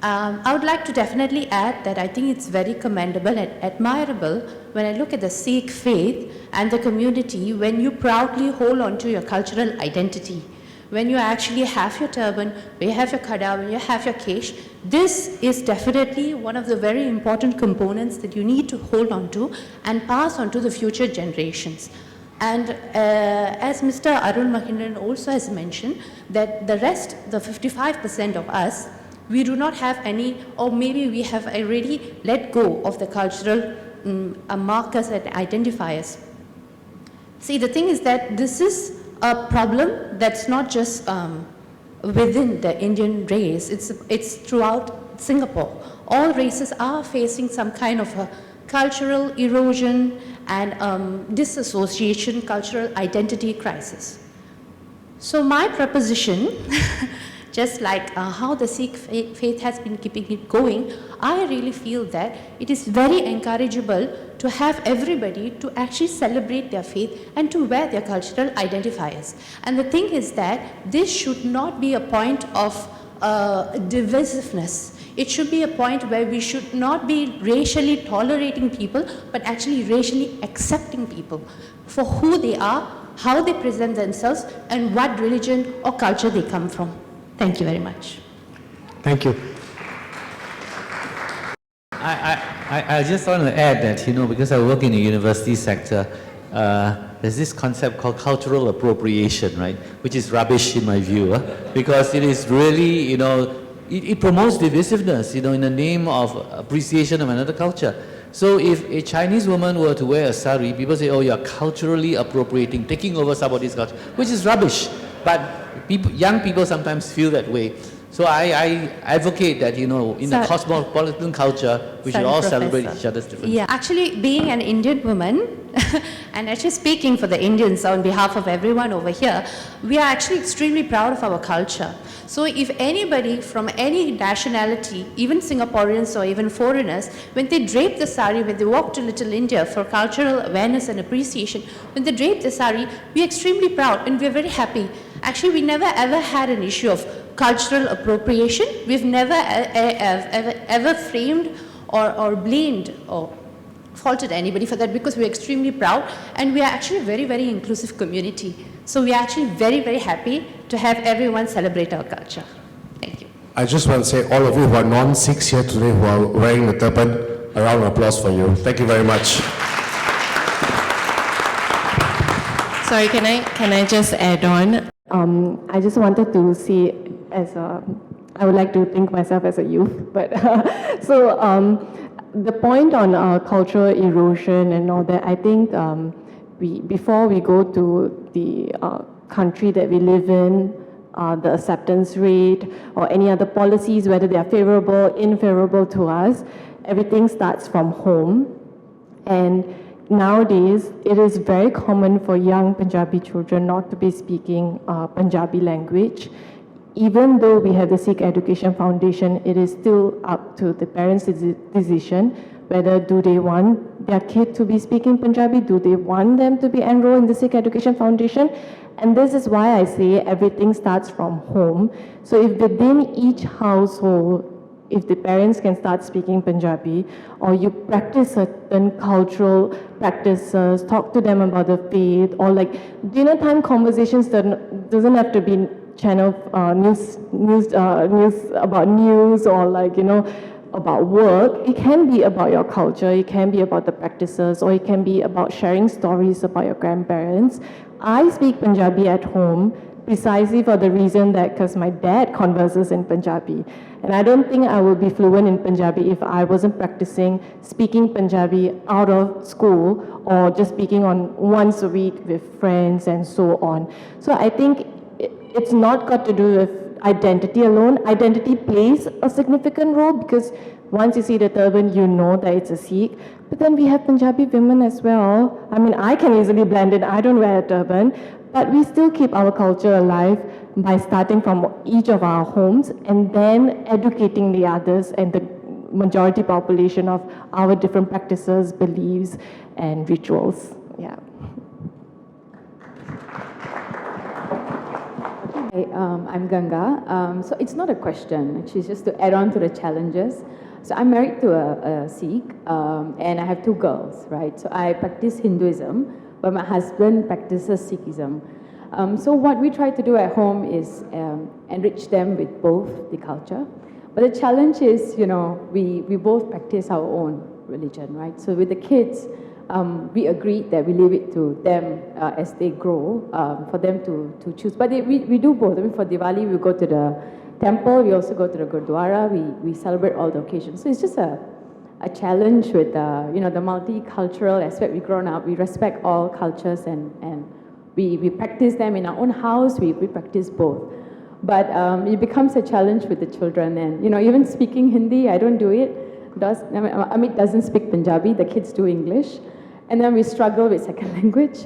I would like to definitely add that I think it's very commendable and admirable when I look at the Sikh faith and the community when you proudly hold on to your cultural identity. When you actually have your turban, when you have your khada, when you have your kesh, this is definitely one of the very important components that you need to hold on to and pass on to the future generations. And as Mr. Arun Mahindran also has mentioned, that the rest, the 55% of us, we do not have any, or maybe we have already let go of the cultural markers and identifiers. See, the thing is that this is a problem that's not just within the Indian race. It's throughout Singapore. All races are facing some kind of a cultural erosion and disassociation, cultural identity crisis. So my proposition, just like how the Sikh faith has been keeping it going, I really feel that it is very encourageable to have everybody to actually celebrate their faith and to wear their cultural identifiers. And the thing is that this should not be a point of divisiveness. It should be a point where we should not be racially tolerating people, but actually racially accepting people for who they are, how they present themselves, and what religion or culture they come from. Thank you very much. Thank you. I just want to add that, because I work in the university sector, there's this concept called cultural appropriation, right? Which is rubbish in my view, because it is really, it promotes divisiveness, in the name of appreciation of another culture. So if a Chinese woman were to wear a sari, people say, oh, you're culturally appropriating, taking over somebody's culture, which is rubbish. But young people sometimes feel that way. So I advocate that, in a cosmopolitan culture, we should all celebrate each other's differences. Yeah, actually being an Indian woman, and actually speaking for the Indians on behalf of everyone over here, we are actually extremely proud of our culture. So if anybody from any nationality, even Singaporeans or even foreigners, when they drape the sari, when they walk to Little India for cultural awareness and appreciation, when they drape the sari, we are extremely proud and we are very happy. Actually, we never ever had an issue of cultural appropriation. We've never ever framed or blamed or faulted anybody for that, because we're extremely proud and we are actually a very, very inclusive community. So we are actually very, very happy to have everyone celebrate our culture. Thank you. I just want to say, all of you who are non-Sikhs here today who are wearing the turban, a round of applause for you. Thank you very much. Sorry, can I just add on? I just wanted to see I would like to think myself as a youth, but the point on cultural erosion and all that, I think before we go to the country that we live in, the acceptance rate or any other policies, whether they are favorable, unfavorable to us, everything starts from home. And nowadays, it is very common for young Punjabi children not to be speaking Punjabi language. Even though we have the Sikh Education Foundation, it is still up to the parents' decision whether do they want their kid to be speaking Punjabi, do they want them to be enrolled in the Sikh Education Foundation. And this is why I say everything starts from home. So if within each household, if the parents can start speaking Punjabi, or you practice certain cultural practices, talk to them about the faith, or like dinner time conversations doesn't have to be channel news about news, or like about work. It can be about your culture, it can be about the practices, or it can be about sharing stories about your grandparents. I speak Punjabi at home precisely for the reason that because my dad converses in Punjabi. And I don't think I would be fluent in Punjabi if I wasn't practicing speaking Punjabi out of school or just speaking on once a week with friends and so on. So I think it's not got to do with identity alone. Identity plays a significant role because once you see the turban, you know that it's a Sikh. But then we have Punjabi women as well. I mean, I can easily blend in. I don't wear a turban. But we still keep our culture alive by starting from each of our homes and then educating the others and the majority population of our different practices, beliefs, and rituals. Yeah. Hi, I'm Ganga. So it's not a question, actually, it's just to add on to the challenges. So I'm married to a Sikh, and I have two girls, right? So I practice Hinduism, but my husband practices Sikhism. So what we try to do at home is enrich them with both the culture. But the challenge is, we both practice our own religion, right? So with the kids, we agreed that we leave it to them as they grow, for them to choose. But we do both. I mean, for Diwali, we go to the temple, we also go to the Gurdwara, we celebrate all the occasions. So it's just a challenge with the multicultural aspect. We've grown up, we respect all cultures and we practice them in our own house, we practice both. But it becomes a challenge with the children. And, even speaking Hindi, I don't do it. Amit doesn't speak Punjabi, the kids do English. And then we struggle with second language.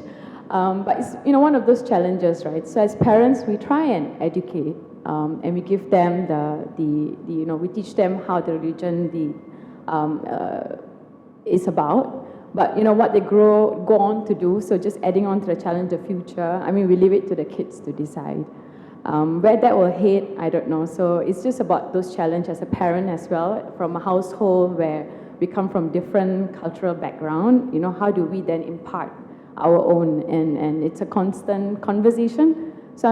But it's, one of those challenges, right? So as parents, we try and educate, and we give them we teach them how the religion is about. But what they go on to do, so just adding on to the challenge of the future, we leave it to the kids to decide. Where that will head, I don't know. So it's just about those challenges as a parent as well, from a household where we come from different cultural background, how do we then impart our own? And it's a constant conversation. So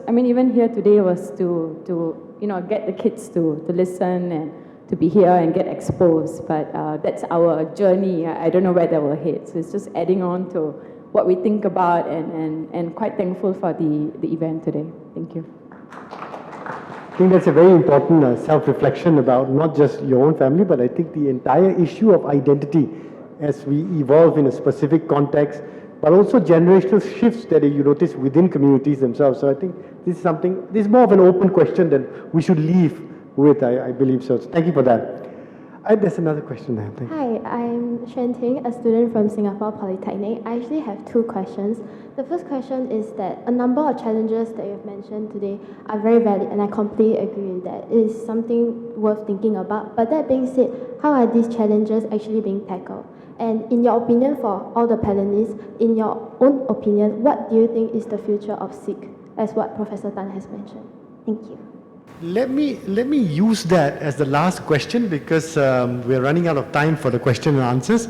even here today was to get the kids to listen and to be here and get exposed. But that's our journey. I don't know where that will head. So it's just adding on to what we think about, and quite thankful for the event today. Thank you. I think that's a very important self-reflection about not just your own family, but I think the entire issue of identity as we evolve in a specific context, but also generational shifts that you notice within communities themselves. So I think this is more of an open question that we should leave with, I believe so. Thank you for that. There's another question there. Thank you. Hi, I'm Shen Ting, a student from Singapore Polytechnic. I actually have two questions. The first question is that a number of challenges that you've mentioned today are very valid, and I completely agree with that. It is something worth thinking about. But that being said, how are these challenges actually being tackled? And in your opinion, for all the panelists, in your own opinion, what do you think is the future of Sikh, as what Professor Tan has mentioned? Thank you. Let me use that as the last question, because we're running out of time for the question and answers.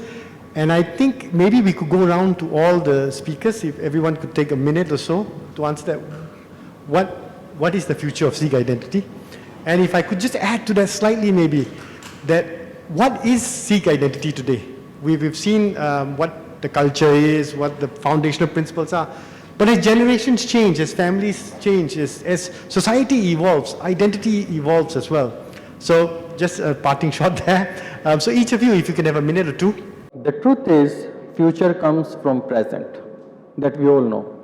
And I think maybe we could go around to all the speakers, if everyone could take a minute or so to answer that. What is the future of Sikh identity? And if I could just add to that slightly maybe, that what is Sikh identity today? We've seen what the culture is, what the foundational principles are. But as generations change, as families change, as society evolves, identity evolves as well. So just a parting shot there. So each of you, if you can have a minute or two. The truth is, future comes from present, that we all know.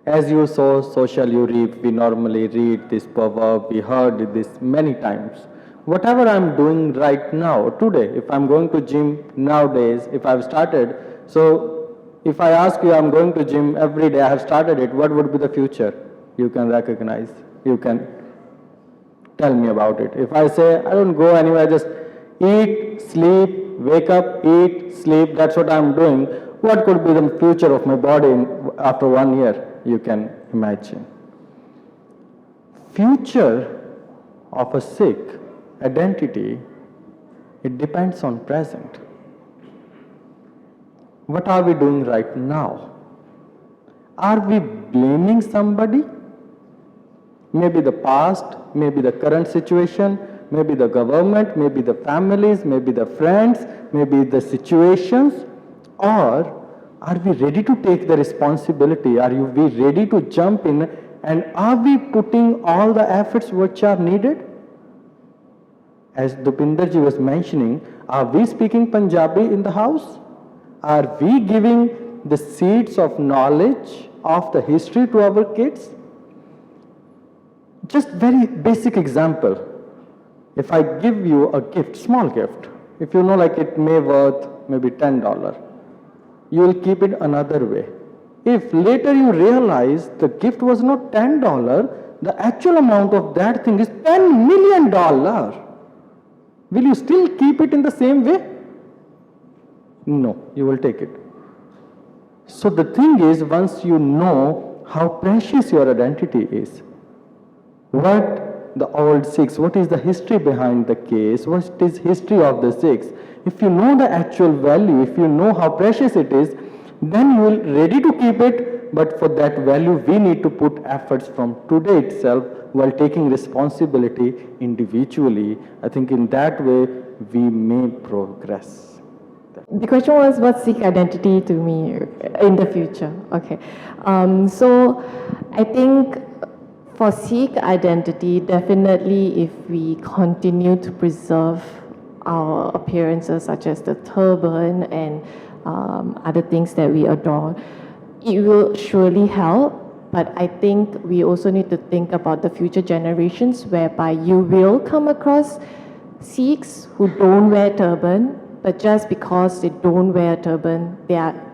As you saw, social you read, we normally read this proverb, we heard this many times. Whatever I'm doing right now, today, if I'm going to gym nowadays, if I've started, so if I ask you, I'm going to gym every day, I have started it, what would be the future? You can recognize, you can tell me about it. If I say, I don't go anywhere, just eat, sleep, wake up, eat, sleep, that's what I'm doing, what could be the future of my body after 1 year? You can imagine. Future of a Sikh identity, it depends on present. What are we doing right now? Are we blaming somebody? Maybe the past, maybe the current situation, maybe the government, maybe the families, maybe the friends, maybe the situations? Or are we ready to take the responsibility? Are we ready to jump in? And are we putting all the efforts which are needed? As Dupinderji was mentioning, are we speaking Punjabi in the house? Are we giving the seeds of knowledge of the history to our kids? Just very basic example. If I give you a gift, small gift, if you know like it may worth maybe $10, you will keep it another way. If later you realize the gift was not $10, the actual amount of that thing is $10 million, will you still keep it in the same way? No, you will take it. So the thing is, once you know how precious your identity is, what the old Sikhs, what is the history behind the case, what is history of the Sikhs, if you know the actual value, if you know how precious it is, then you will ready to keep it, but for that value we need to put efforts from today itself while taking responsibility individually. I think in that way we may progress. The question was, what's Sikh identity to me in the future? Okay. So I think for Sikh identity, definitely if we continue to preserve our appearances such as the turban and other things that we adore, it will surely help. but I think we also need to think about the future generations whereby you will come across Sikhs who don't wear turban, but just because they don't wear turban,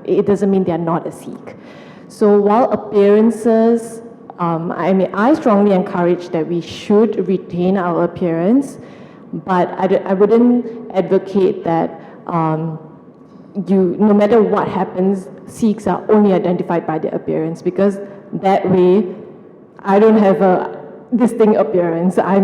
it doesn't mean they are not a Sikh. So while appearances, I strongly encourage that we should retain our appearance, but I wouldn't advocate that no matter what happens, Sikhs are only identified by their appearance, because that way, I don't have a distinct appearance. I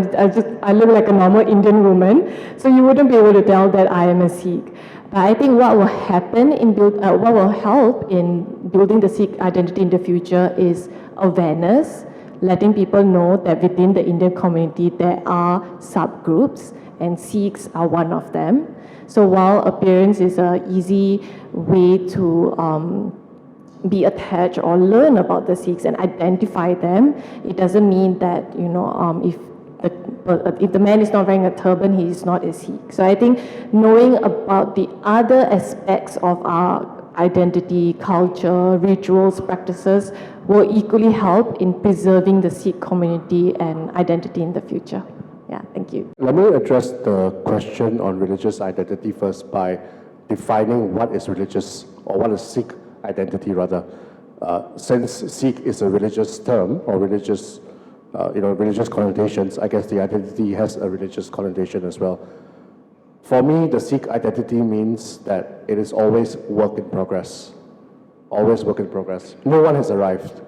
look like a normal Indian woman, so you wouldn't be able to tell that I am a Sikh. But I think what will happen what will help in building the Sikh identity in the future is awareness, letting people know that within the Indian community there are subgroups, and Sikhs are one of them. So while appearance is an easy way to be attached or learn about the Sikhs and identify them, it doesn't mean that, if the man is not wearing a turban, he is not a Sikh. So I think knowing about the other aspects of our identity, culture, rituals, practices will equally help in preserving the Sikh community and identity in the future. Yeah, thank you. Let me address the question on religious identity first by defining what is religious, or what is Sikh identity rather. Since Sikh is a religious term or religious connotations, I guess the identity has a religious connotation as well. For me, the Sikh identity means that it is always work in progress. Always work in progress. No one has arrived.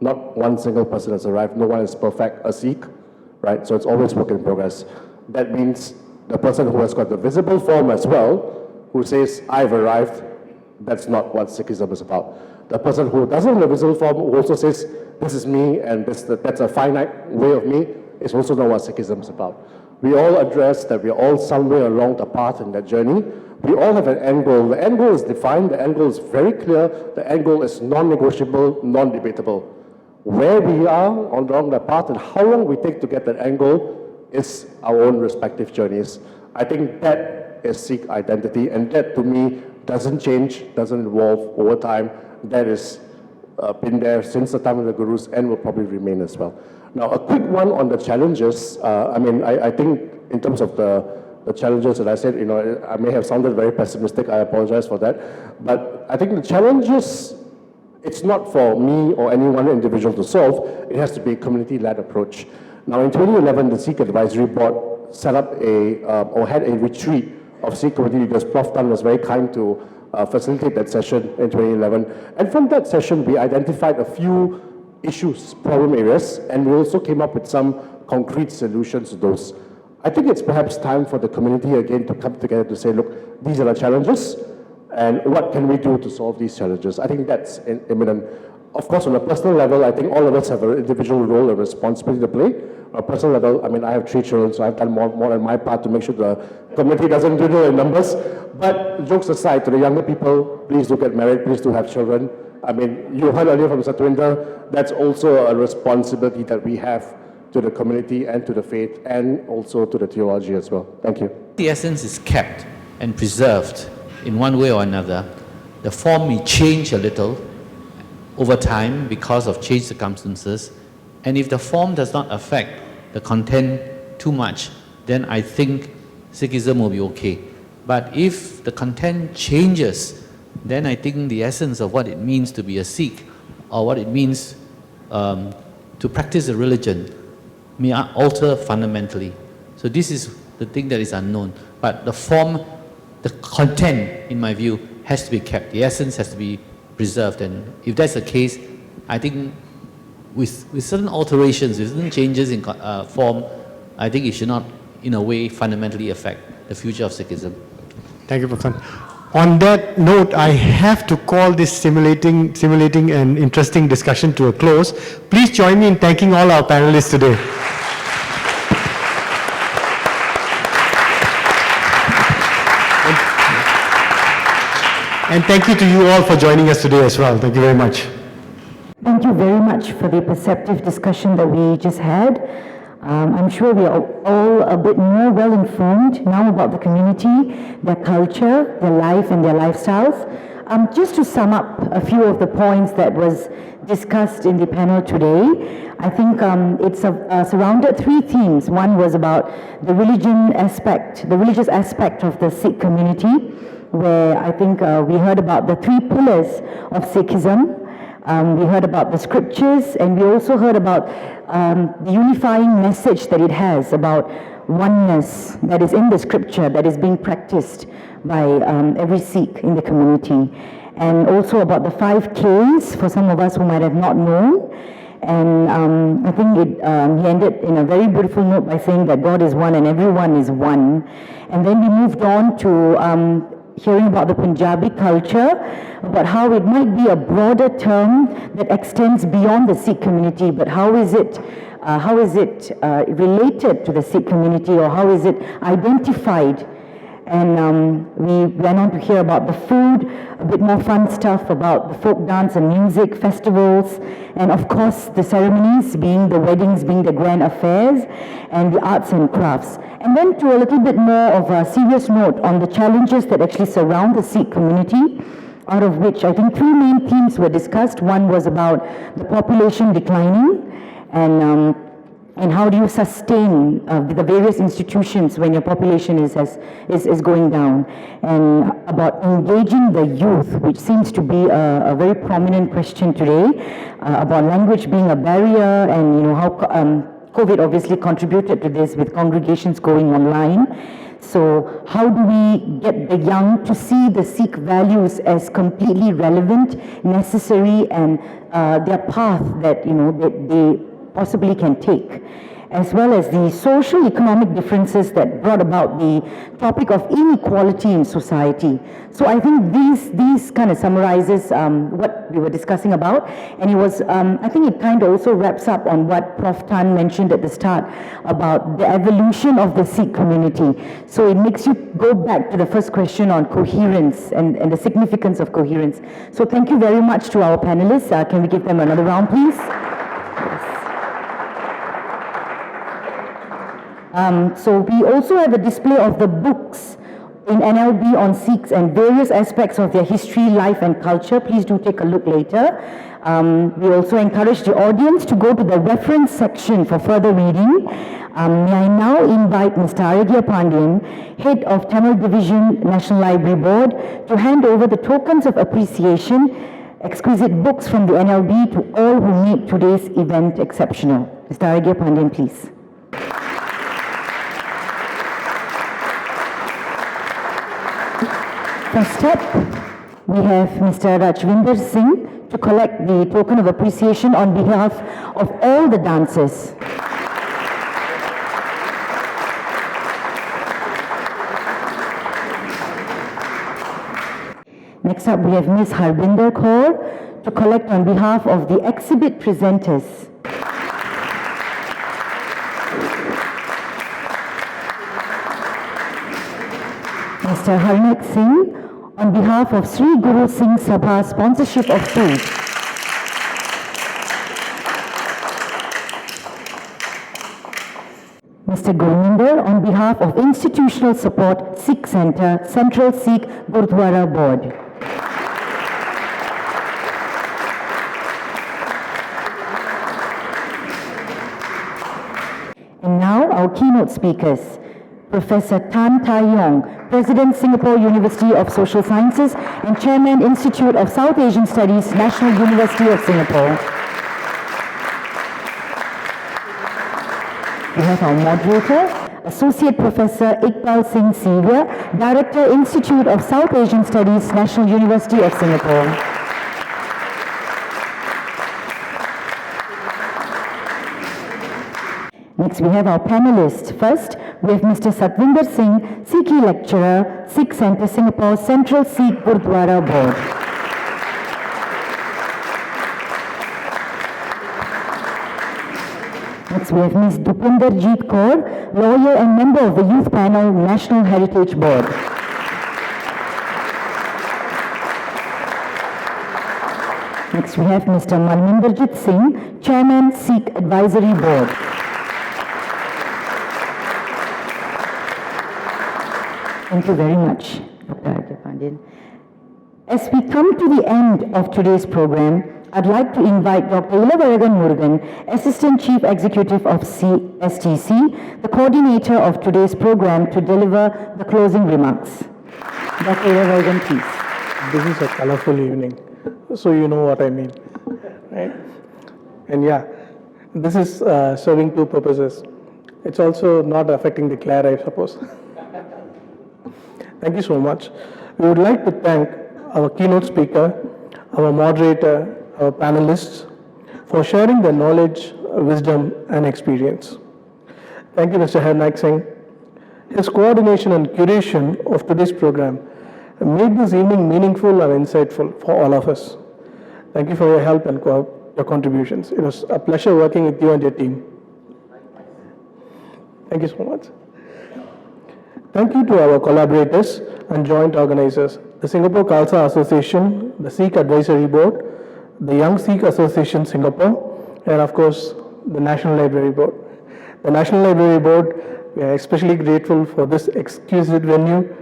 Not one single person has arrived. No one is perfect a Sikh, right? So it's always work in progress. That means the person who has got the visible form as well, who says, I've arrived, that's not what Sikhism is about. The person who doesn't have a visible form, who also says, this is me and that's a finite way of me, is also not what Sikhism is about. We all address that we are all somewhere along the path in that journey. We all have an end goal. The end goal is defined, the end goal is very clear, the end goal is non-negotiable, non-debatable. Where we are along the path and how long we take to get that end goal is our own respective journeys. I think that is Sikh identity, and that to me doesn't change, doesn't evolve over time. That has been there since the time of the Gurus and will probably remain as well. Now, a quick one on the challenges. I think in terms of the challenges that I said, I may have sounded very pessimistic. I apologize for that. But I think the challenges, it's not for me or any one individual to solve. It has to be a community-led approach. Now, in 2011, the Sikh Advisory Board set up had a retreat of Sikh community leaders. Prof. Tan was very kind to facilitate that session in 2011. And from that session, we identified a few issues, problem areas, and we also came up with some concrete solutions to those. I think it's perhaps time for the community again to come together to say, look, these are the challenges, and what can we do to solve these challenges? I think that's imminent. Of course, on a personal level, I think all of us have an individual role and responsibility to play. On a personal level, I have 3 children, so I've done more on my part to make sure the community doesn't dwindle in numbers. But jokes aside, to the younger people, please do get married, please do have children. You heard earlier from Satwinder, that's also a responsibility that we have to the community and to the faith and also to the theology as well. Thank you. The essence is kept and preserved in one way or another. The form may change a little over time because of changed circumstances, and if the form does not affect the content too much, then I think Sikhism will be okay. But if the content changes, then I think the essence of what it means to be a Sikh or what it means to practice a religion may alter fundamentally. So this is the thing that is unknown. But the form, the content, in my view, has to be kept. The essence has to be preserved. And if that's the case, I think with certain alterations, with certain changes in form, I think it should not, in a way, fundamentally affect the future of Sikhism. Thank you, Professor. On that note, I have to call this stimulating and interesting discussion to a close. Please join me in thanking all our panelists today. And thank you to you all for joining us today as well. Thank you very much. Thank you very much for the perceptive discussion that we just had. I'm sure we are all a bit more well informed now about the community, their culture, their life and their lifestyles. just to sum up a few of the points that was discussed in the panel today, I think it's surrounded three themes. One was about the religious aspect of the Sikh community, where I think we heard about the three pillars of Sikhism. We heard about the scriptures, and we also heard about the unifying message that it has about oneness that is in the scripture, that is being practiced by every Sikh in the community. And also about the 5 Ks for some of us who might have not known. And I think he ended in a very beautiful note by saying that God is one and everyone is one. And then we moved on to hearing about the Punjabi culture, about how it might be a broader term that extends beyond the Sikh community, but how is it related to the Sikh community, or how is it identified? And we went on to hear about the food, a bit more fun stuff about the folk dance and music, festivals, and of course the ceremonies, being the weddings, being the grand affairs, and the arts and crafts. And then to a little bit more of a serious note on the challenges that actually surround the Sikh community, out of which I think 3 main themes were discussed. One was about the population declining, and how do you sustain the various institutions when your population is going down, and about engaging the youth, which seems to be a very prominent question today, about language being a barrier, and how COVID obviously contributed to this with congregations going online. So how do we get the young to see the Sikh values as completely relevant, necessary, and their path that that they possibly can take, as well as the social economic differences that brought about the topic of inequality in society. So I think these kind of summarizes what we were discussing about, and it was I think it kind of also wraps up on what Prof. Tan mentioned at the start about the evolution of the Sikh community. So it makes you go back to the first question on coherence and the significance of coherence. So thank you very much to our panelists. Can we give them another round, please? So we also have a display of the books in NLB on Sikhs and various aspects of their history, life and culture. Please do take a look later. We also encourage the audience to go to the reference section for further reading. May I now invite Mr. Aragya Pandian, Head of Tamil Division, National Library Board, to hand over the tokens of appreciation, exquisite books from the NLB, to all who made today's event exceptional. Mr. Aragya Pandian, please. First up, we have Mr. Rajvinder Singh to collect the token of appreciation on behalf of all the dancers. Next up, we have Ms. Harbinder Kaur to collect on behalf of the exhibit presenters. Mr. Harnik Singh, on behalf of Sri Guru Singh Sabha sponsorship of food. Mr. Gurminder, on behalf of Institutional Support Sikh Center, Central Sikh Gurdwara Board. And now our keynote speakers. Professor Tan Tai Yong, President, Singapore University of Social Sciences and Chairman, Institute of South Asian Studies, National University of Singapore. We have our moderator, Associate Professor Iqbal Singh Sivia, Director, Institute of South Asian Studies, National University of Singapore. Next, we have our panelists. First, we have Mr. Satvinder Singh, Sikhi Lecturer, Sikh Center, Singapore, Central Sikh Gurdwara Board. Next, we have Ms. Dupinder Jeet Kaur, lawyer and member of the Youth Panel, National Heritage Board. Next, we have Mr. Manminderjit Singh, Chairman, Sikh Advisory Board. Thank you very much, Dr. Aragya Pandian. As we come to the end of today's program, I'd like to invite Dr. Ilavaragan Murugan, Assistant Chief Executive of STC, the coordinator of today's program, to deliver the closing remarks. Dr. Ilavaragan, please. This is a colorful evening, so you know what I mean, right? And yeah, this is serving two purposes. It's also not affecting the glare, I suppose. Thank you so much. We would like to thank our keynote speaker, our moderator, our panelists for sharing their knowledge, wisdom, and experience. Thank you, Mr. Harnaik Singh. His coordination and curation of today's program made this evening meaningful and insightful for all of us. Thank you for your help and your contributions. It was a pleasure working with you and your team. Thank you so much. Thank you to our collaborators and joint organizers, the Singapore Khalsa Association, the Sikh Advisory Board, the Young Sikh Association Singapore, and of course, the National Library Board. The National Library Board, we are especially grateful for this exquisite venue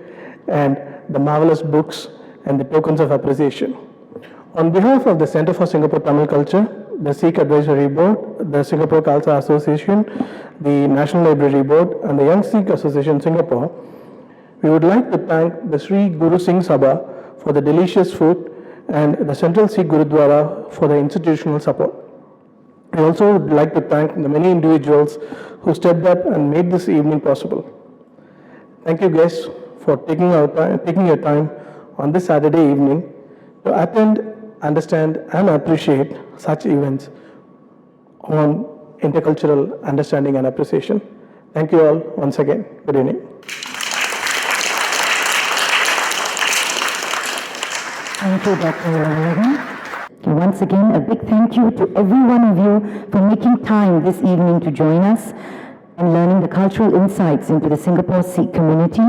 and the marvelous books and the tokens of appreciation. On behalf of the Center for Singapore Tamil Culture, the Sikh Advisory Board, the Singapore Khalsa Association, the National Library Board, and the Young Sikh Association Singapore, we would like to thank the Sri Guru Singh Sabha for the delicious food and the Central Sikh Gurudwara for the institutional support. I also would like to thank the many individuals who stepped up and made this evening possible. Thank you guys for taking your time on this Saturday evening to attend, understand, and appreciate such events on intercultural understanding and appreciation. Thank you all once again. Good evening. Thank you, Dr. Ilavaragan. Once again, a big thank you to every one of you for making time this evening to join us and learning the cultural insights into the Singapore Sikh community.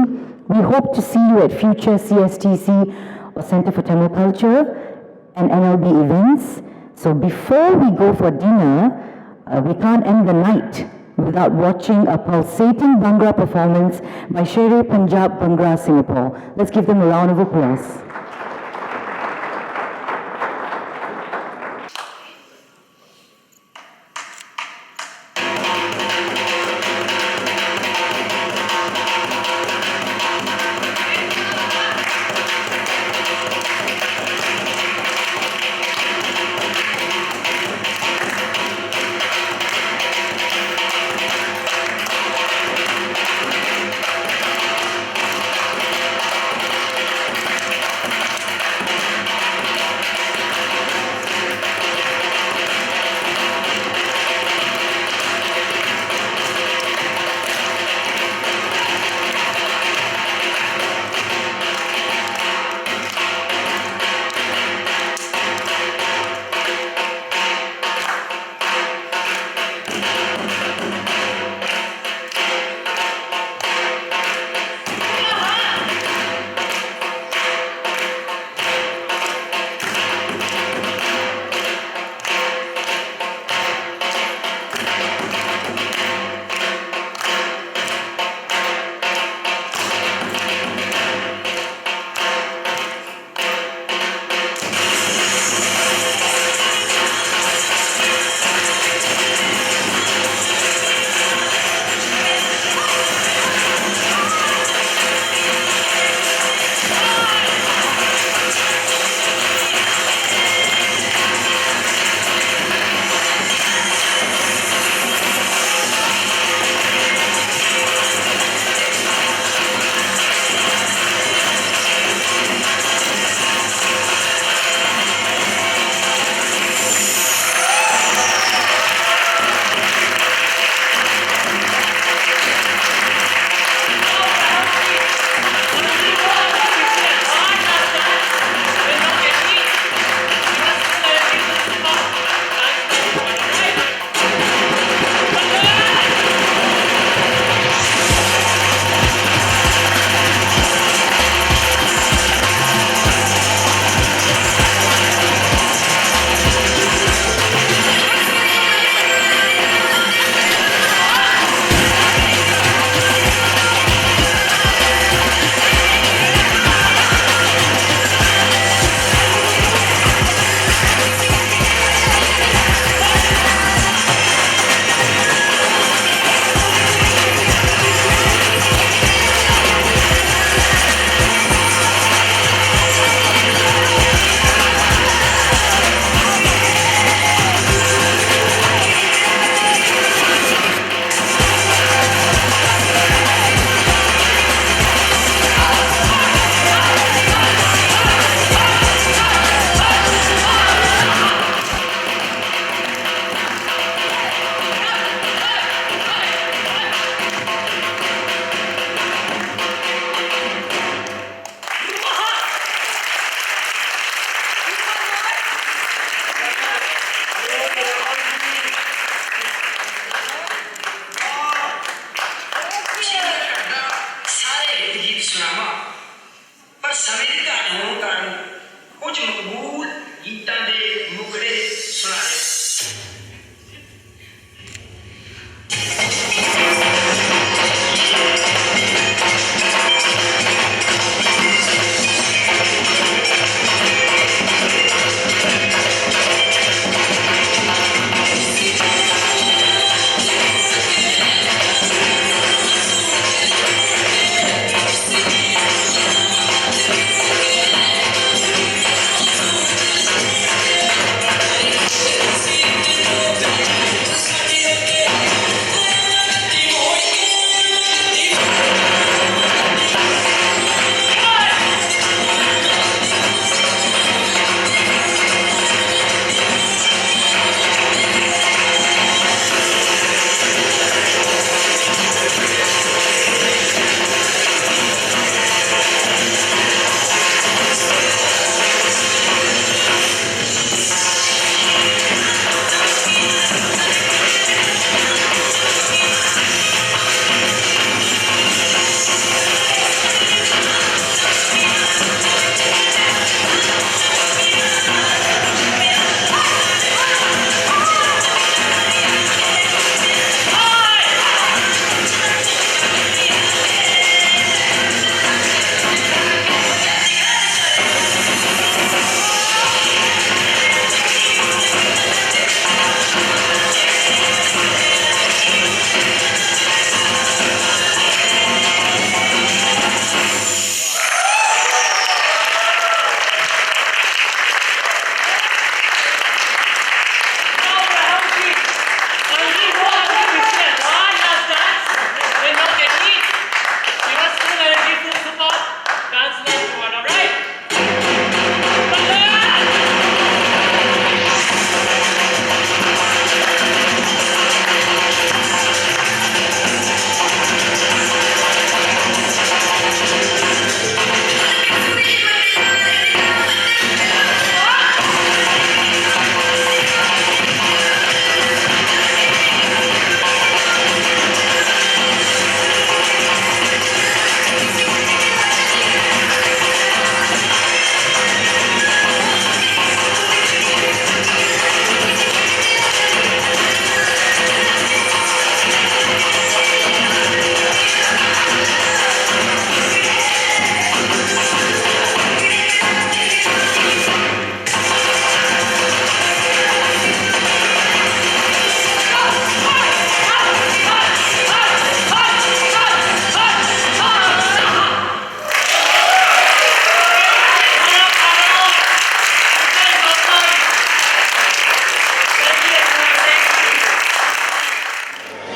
We hope to see you at future CSTC or Center for Tamil Culture and NLB events. So before we go for dinner, we can't end the night without watching a pulsating Bhangra performance by Sher Punjab Bhangra Singapore. Let's give them a round of applause.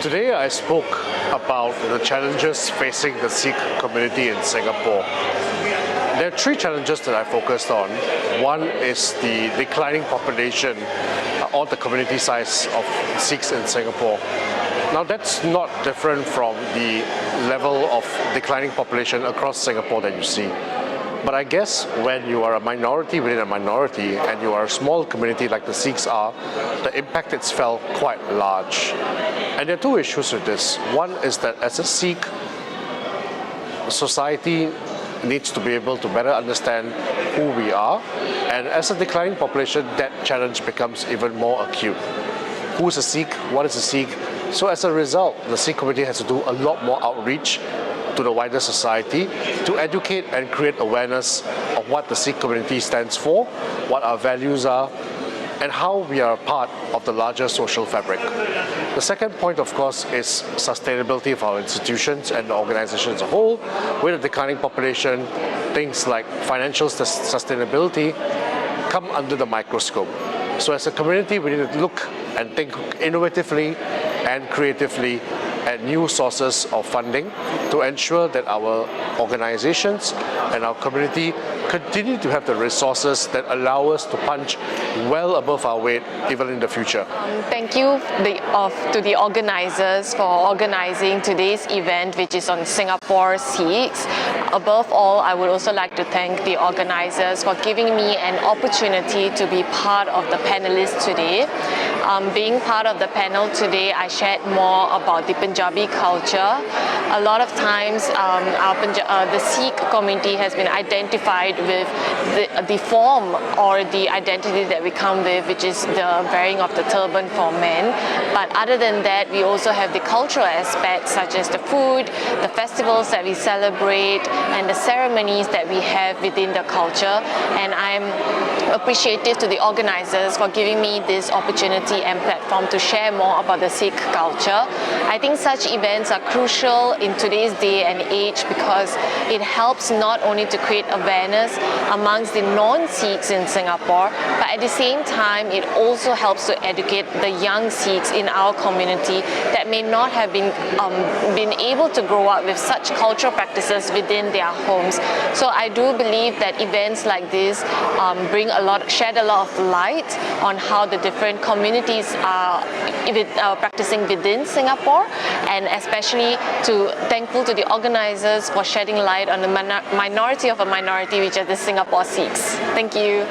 Today I spoke about the challenges facing the Sikh community in Singapore. There are three challenges that I focused on. One is the declining population or the community size of Sikhs in Singapore. Now that's not different from the level of declining population across Singapore that you see. But I guess when you are a minority within a minority and you are a small community like the Sikhs are, the impact is felt quite large. And there are two issues with this. One is that as a Sikh, society needs to be able to better understand who we are, and as a declining population, that challenge becomes even more acute. Who is a Sikh? What is a Sikh? So as a result, the Sikh community has to do a lot more outreach to the wider society to educate and create awareness of what the Sikh community stands for, what our values are, and how we are a part of the larger social fabric. The second point, of course, is sustainability of our institutions and the organization as a whole. With a declining population, things like financial sustainability come under the microscope. So as a community, we need to look and think innovatively and creatively at new sources of funding to ensure that our organizations and our community continue to have the resources that allow us to punch well above our weight even in the future. Thank you to the organizers for organizing today's event, which is on Singapore Sikhs. Above all, I would also like to thank the organizers for giving me an opportunity to be part of the panelists today. Being part of the panel today, I shared more about the Punjabi culture. A lot of times, the Sikh community has been identified with the form or the identity that we come with, which is the wearing of the turban for men. But other than that, we also have the cultural aspects such as the food, the festivals that we celebrate, and the ceremonies that we have within the culture. And I'm appreciative to the organizers for giving me this opportunity and platform to share more about the Sikh culture. I think such events are crucial in today's day and age because it helps not only to create awareness amongst the non-Sikhs in Singapore, but at the same time it also helps to educate the young Sikhs in our community that may not have been able to grow up with such cultural practices within their homes. So I do believe that events like this shed a lot of light on how the different communities are practicing within Singapore, and especially thankful to the organizers for shedding light on the minority of a minority, which are the Singapore Sikhs. Thank you.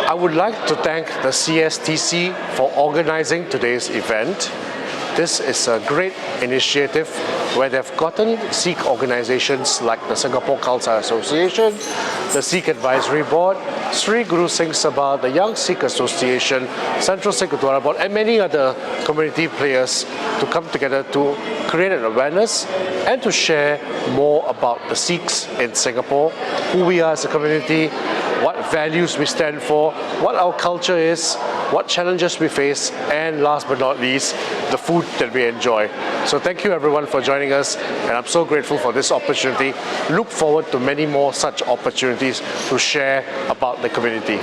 I would like to thank the CSTC for organizing today's event. This is a great initiative where they've gotten Sikh organizations like the Singapore Khalsa Association, the Sikh Advisory Board, Sri Guru Singh Sabha, the Young Sikh Association, Central Sikh Gurdwara Board, and many other community players to come together to create an awareness and to share more about the Sikhs in Singapore, who we are as a community, what values we stand for, what our culture is, what challenges we face, and last but not least, the food that we enjoy. So thank you everyone for joining us, and I'm so grateful for this opportunity. Look forward to many more such opportunities to share about the community.